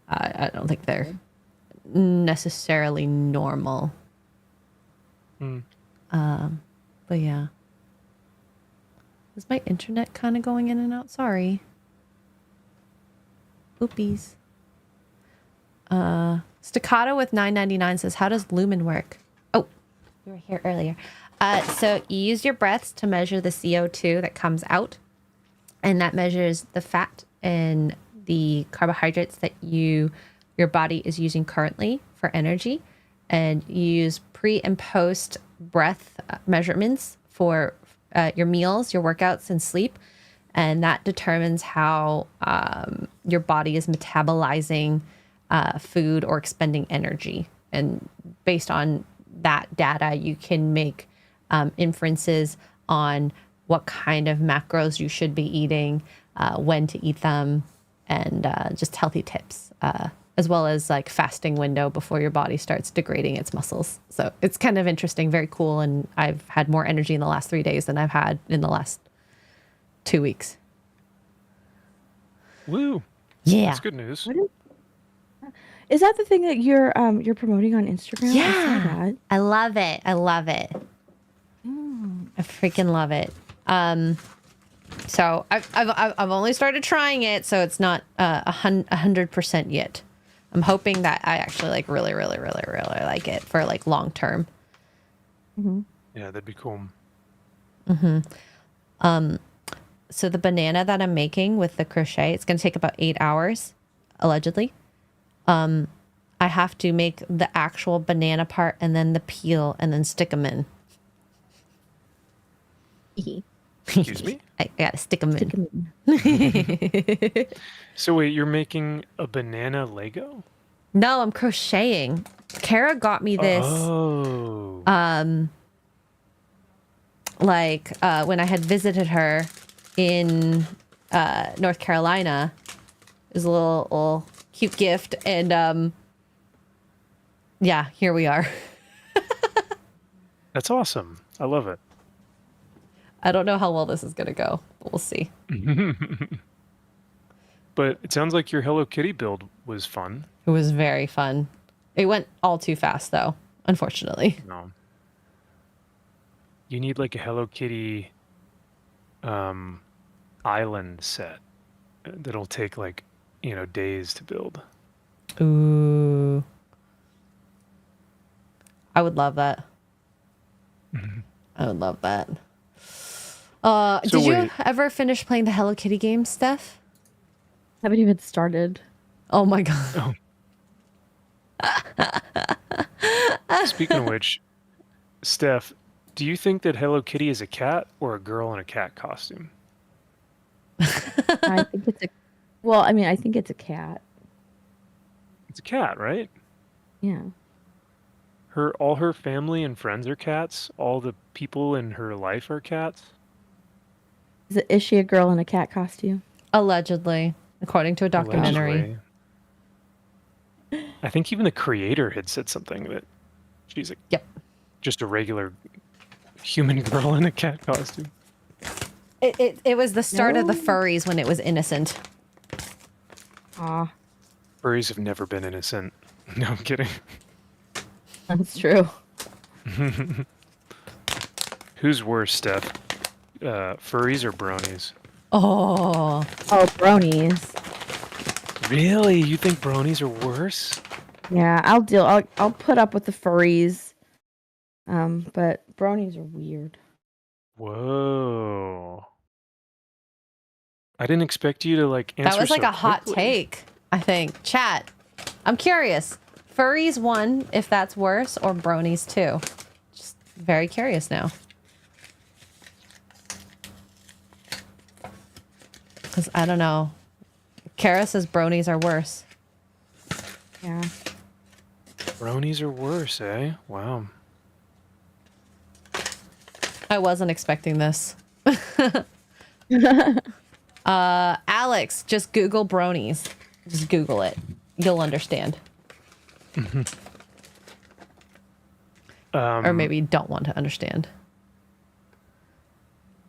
I don't think they're necessarily normal. But yeah, is my internet kind of going in and out? Sorry. Oopies. Staccato with $9.99 says, how does Lumen work? Oh, we were here earlier. So you use your breaths to measure the CO2 that comes out, and that measures the fat and the carbohydrates that your body is using currently for energy. And you use pre and post breath measurements for your meals, your workouts, and sleep. And that determines how your body is metabolizing food or expending energy. And based on that data, you can make inferences on what kind of macros you should be eating, when to eat them, and just healthy tips, as well as like fasting window before your body starts degrading its muscles. So it's kind of interesting, very cool. And I've had more energy in the last 3 days than I've had in the last 2 weeks. Woo. Yeah. That's good news. Is that the thing that you're promoting on Instagram? Yeah. I saw that. I love it. I love it. I freaking love it. So I've only started trying it, so it's not 100% yet. I'm hoping that I actually like really like it for like long term. Yeah, that'd be cool. So the banana that I'm making with the crochet, it's gonna take about 8 hours, allegedly. I have to make the actual banana part and then the peel and then stick them in. Excuse me? I gotta stick them Stick 'em in. in. So wait, you're making a banana Lego? No, I'm crocheting. Kara got me this Oh. when I had visited her in North Carolina. It was a little cute gift, and yeah, here we are. That's awesome. I love it. I don't know how well this is gonna go, but we'll see. But it sounds like your Hello Kitty build was fun. It was very fun. It went all too fast, though, unfortunately. No. You need like a Hello Kitty island set that'll take like, days to build. Ooh. I would love that. I would love that. Did you wait. ever finish playing the Hello Kitty game, Steph? Haven't even started. Oh my god. Oh. Speaking of which, Steph, do you think that Hello Kitty is a cat or a girl in a cat costume? I think it's a. Well, I mean, I think it's a cat. It's a cat, right? Yeah. All her family and friends are cats. All the people in her life are cats. Is she a girl in a cat costume? Allegedly, according to a documentary. Allegedly. I think even the creator had said something that she's just a regular human girl in a cat costume. It was the start of the furries when it was innocent. Aw, Furries have never been innocent. No, I'm kidding. that's true. Who's worse, Steph? Furries or bronies? Oh, Oh, bronies. Really? You think bronies are worse? Yeah, I'll put up with the furries. But bronies are weird. Whoa. I didn't expect you to answer that was like so a hot quickly. take, I think. Chat, I'm curious. Furries 1, if that's worse, or bronies 2? Just very curious now. Because I don't know. Kara says bronies are worse. Yeah. Bronies are worse, eh? Wow. I wasn't expecting this. Alex, just Google bronies. Just Google it. You'll understand. Or maybe you don't want to understand.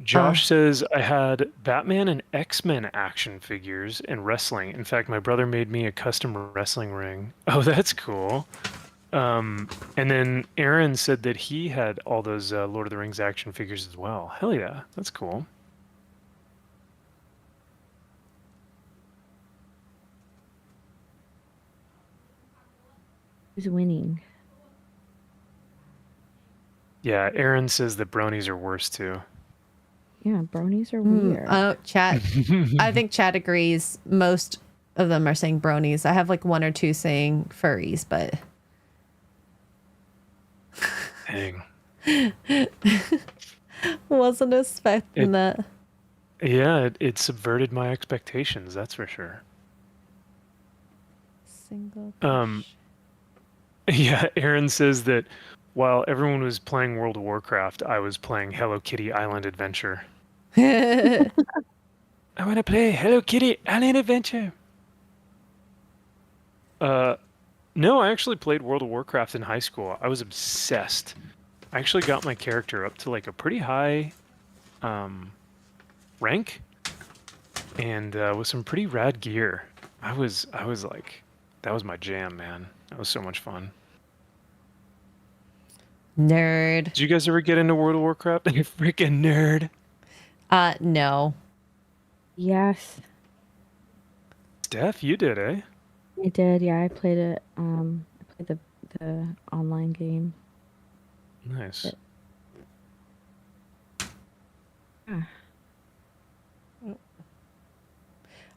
Josh says, I had Batman and X-Men action figures and wrestling. In fact, my brother made me a custom wrestling ring. Oh, that's cool. And then Aaron said that he had all those Lord of the Rings action figures as well. Hell yeah, that's cool. Who's winning? Yeah, Aaron says that bronies are worse too. Yeah, bronies are weird. Oh, chat. I think chat agrees. Most of them are saying bronies. I have like 1 or 2 saying furries, but Dang. wasn't expecting that. Yeah, it subverted my expectations, that's for sure. Single. Yeah, Aaron says that while everyone was playing World of Warcraft, I was playing Hello Kitty Island Adventure. I want to play Hello Kitty Island Adventure. No, I actually played World of Warcraft in high school. I was obsessed. I actually got my character up to like a pretty high rank and with some pretty rad gear. I was like, that was my jam, man. That was so much fun. Nerd. Did you guys ever get into World of Warcraft? You freaking nerd. No. Yes, Steph, you did, eh? I did. Yeah, I played it. I played the online game. Nice.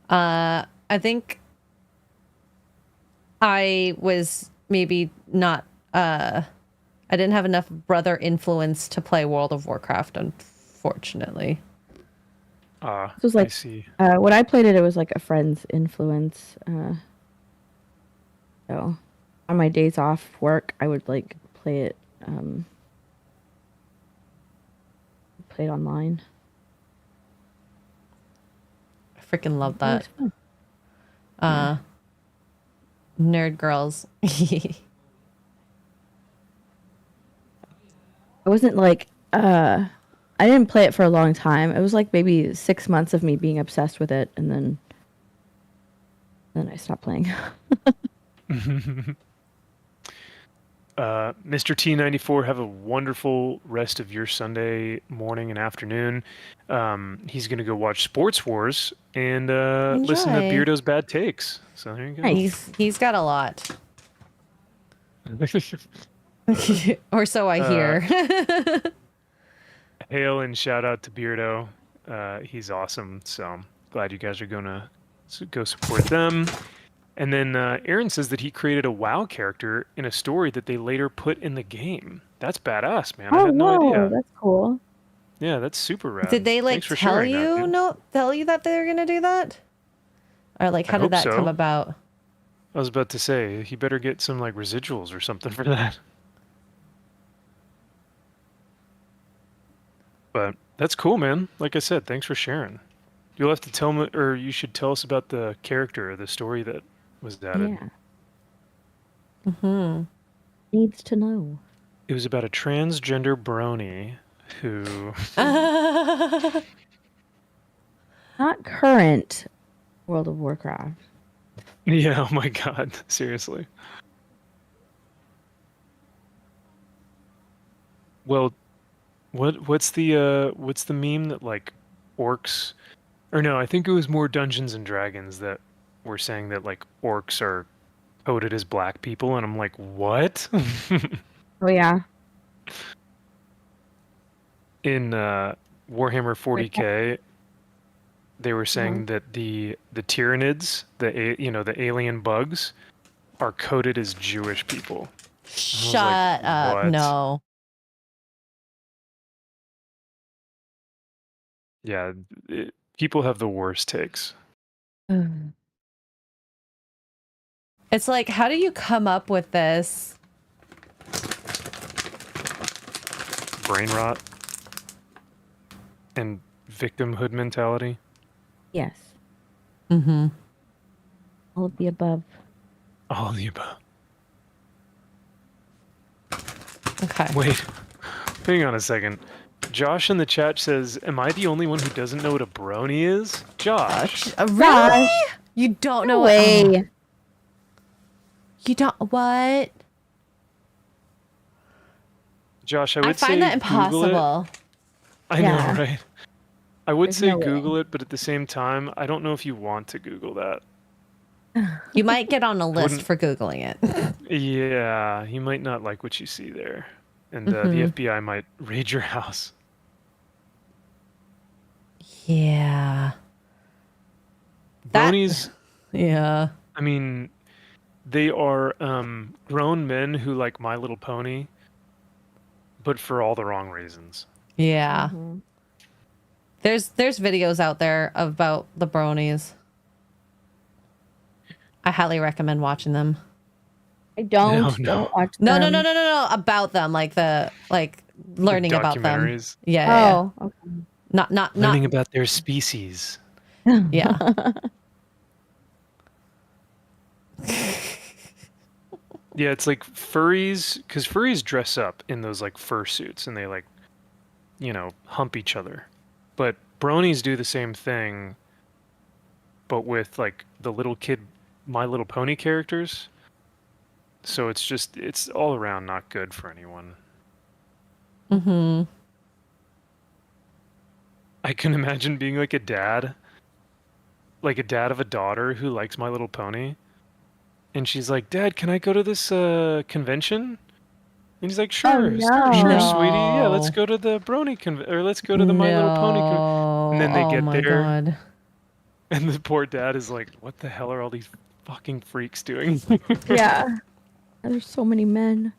I think I was maybe not I didn't have enough brother influence to play World of Warcraft, unfortunately. Ah, This was I like see. when I played it, it was like a friend's influence. So on my days off work, I would like play it online. I freaking love It that. was fun. Nerd girls. I wasn't like I didn't play it for a long time. It was like maybe 6 months of me being obsessed with it, and then I stopped playing. Mr. T94, have a wonderful rest of your Sunday morning and afternoon. He's going to go watch Sports Wars and listen to Enjoy. Beardo's bad takes. So there you go. Nice. He's got a lot. Or so I hear. Hail and shout out to Beardo. He's awesome. So glad you guys are going to go support them. And then Aaron says that he created a WoW character in a story that they later put in the game. That's badass, man. I had no idea. That's cool. Yeah, that's super rad. Did they like Thanks for tell sharing that, you dude. tell you that they were gonna do that? Or like how I did hope that come so. about? I was about to say, he better get some like residuals or something for that. But that's cool, man. Like I said, thanks for sharing. You'll have to tell me, or you should tell us about the character or the story that was added. Yeah. Mm-hmm. Needs to know. It was about a transgender brony who... Not current World of Warcraft. Yeah, oh my god, seriously. Well, what's the meme that like orcs, or no, I think it was more Dungeons and Dragons that were saying that like orcs are coded as black people, and I'm like, what? Oh yeah. In Warhammer 40K, they were saying that the Tyranids, the alien bugs, are coded as Jewish people. Shut up. what? No. Yeah, people have the worst takes. It's like, how do you come up with this? Brain rot and victimhood mentality. Yes. Mm-hmm. All of the above. All of the above. Okay. Wait, hang on a second. Josh in the chat says, "Am I the only one who doesn't know what a brony is?" Josh. Really? You don't know No way. what? You don't what? Josh, I I would say find that Google impossible. it. I Yeah. know, right? I would There's say no way. Google it, but at the same time, I don't know if you want to Google that. You might get on a list Wouldn't- for Googling it. Yeah, you might not like what you see there. And the Mhm. FBI might raid your house. Yeah. That- Bronies, Yeah. I mean, they are grown men who like My Little Pony, but for all the wrong reasons. Yeah. Mhm. There's videos out there about the bronies. I highly recommend watching them. I don't. No. Don't watch No, them. no, about them, like learning about them. Documentaries. Yeah. Oh, okay. Not Learning about their species. yeah. Yeah, it's like furries, because furries dress up in those like fursuits and they like, hump each other. But bronies do the same thing, but with like the little kid My Little Pony characters. So it's all around not good for anyone. Mm-hmm. I can imagine being like a dad of a daughter who likes My Little Pony. And she's like, "Dad, can I go to this convention?" And he's like, "Sure, no. sure, sweetie. Yeah, let's No. go to the brony or let's go to the My Little Pony." And then they Oh get my there, God. and the poor dad is like, "What the hell are all these fucking freaks doing?" Yeah. There's so many men.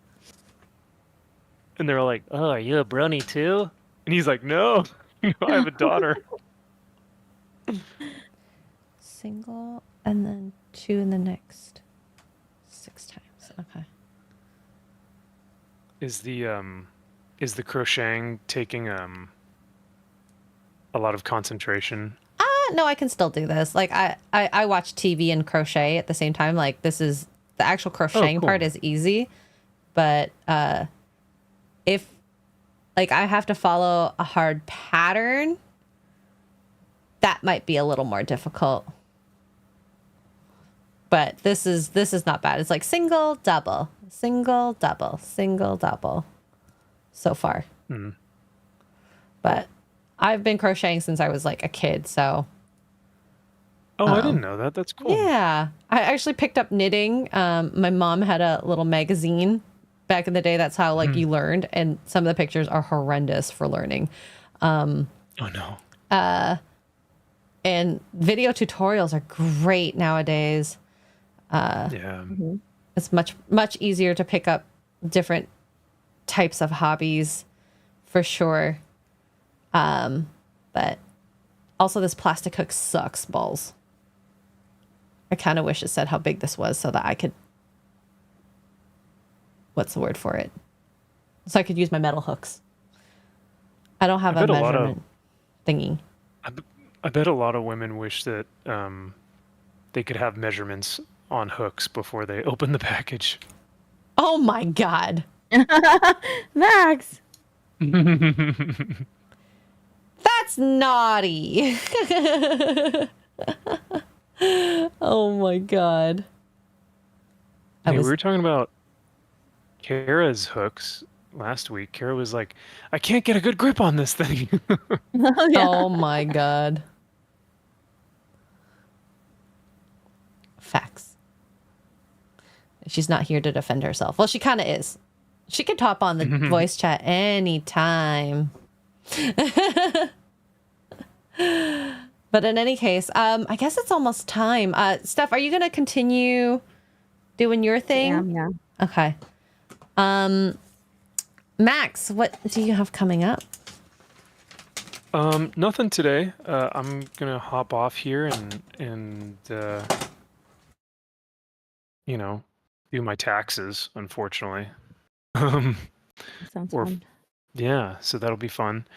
And they're all like, "Oh, are you a brony too?" And he's like, "No, I have a daughter." Single and then 2 in the next 6 times. Okay. Is the crocheting taking a lot of concentration? No, I can still do this. Like I watch TV and crochet at the same time. Like this is the actual crocheting cool. part is easy, but if like I have to follow a hard pattern, that might be a little more difficult. But this is not bad. It's like single, double, single, double, single, double so far. Mm. But I've been crocheting since I was like a kid, so Oh, I didn't know that. That's cool. yeah. I actually picked up knitting. My mom had a little magazine back in the day. That's how like you learned, and some of the pictures are horrendous for learning. Oh no. And video tutorials are great nowadays. Yeah. It's much easier to pick up different types of hobbies for sure. But also this plastic hook sucks balls. I kind of wish it said how big this was so that I could, what's the word for it? So I could use my metal hooks. I don't have a measurement thingy. I bet a lot of women wish that they could have measurements on hooks before they open the package. Oh my God. Max. That's naughty. Oh my God. Hey, we were talking about Kara's hooks last week. Kara was like, I can't get a good grip on this thing. Oh, yeah. Oh my God. Facts. She's not here to defend herself. Well, she kind of is. She could hop on the voice chat anytime. But in any case, I guess it's almost time. Steph, are you going to continue doing your thing? Yeah. Okay. Max, what do you have coming up? Nothing today. I'm gonna hop off here and you know, do my taxes, unfortunately. Sounds fun. Yeah, so that'll be fun.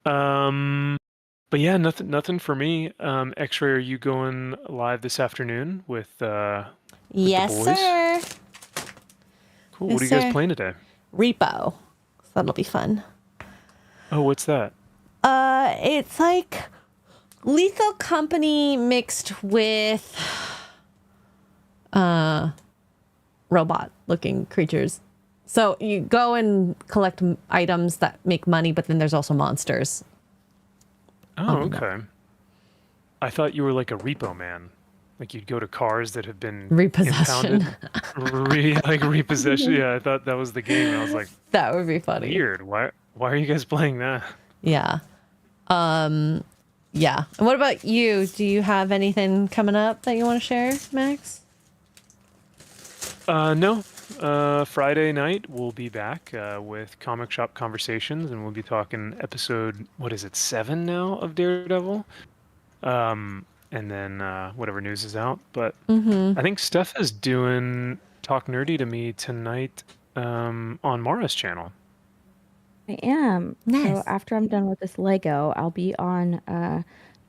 But yeah, nothing for me. Xray, are you going live this afternoon with Yes, the boys? sir. Cool. Yes, What are you guys sir. playing today? Repo. So that'll be fun. Oh, what's that? It's like Lethal Company mixed with robot-looking creatures. So you go and collect items that make money, but then there's also monsters. Oh, okay. I thought you were like a repo man. Like you'd go to cars that have been Repossession. impounded. Like repossession. Yeah, I thought that was the game. I was like, That would be funny. weird. Why are you guys playing that? Yeah. Yeah. And what about you? Do you have anything coming up that you want to share, Max? No. Friday night we'll be back with Comic Shop Conversations, and we'll be talking episode, what is it, 7 now of Daredevil? And then whatever news is out. But I think Steph is doing Talk Nerdy to Me tonight on Mara's channel. I am. Nice. So after I'm done with this Lego, I'll be on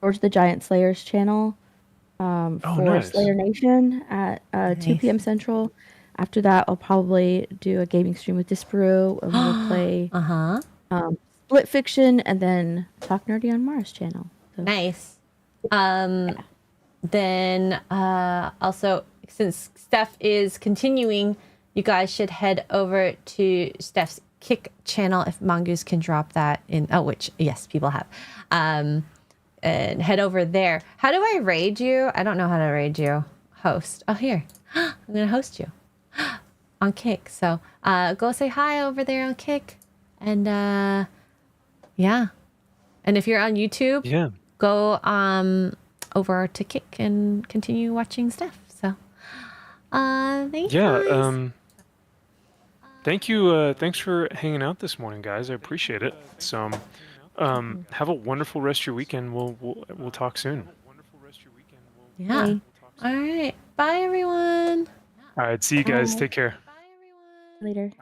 George the Giant Slayer's channel for nice. Slayer Nation at 2 p.m. Central. After that, I'll probably do a gaming stream with Disparu, and we'll play Split Fiction, and then Talk Nerdy on Mara's channel. So, Nice. Then also, since Steph is continuing, you guys should head over to Steph's Kick channel if Mongoose can drop that in. Oh, which yes, people have. And head over there. How do I raid you? I don't know how to raid you. Host. Oh, here. I'm gonna host you on Kick. So go say hi over there on Kick, and yeah. And if you're on YouTube, Yeah. go over to Kick and continue watching Steph. So thank you. Yeah. Thank you. Thanks for hanging out this morning, guys. I appreciate it. So Have a wonderful rest of your weekend. We'll talk soon. Yeah. Bye. All right. Bye, everyone. All right. See you guys. Bye. Take care. Later.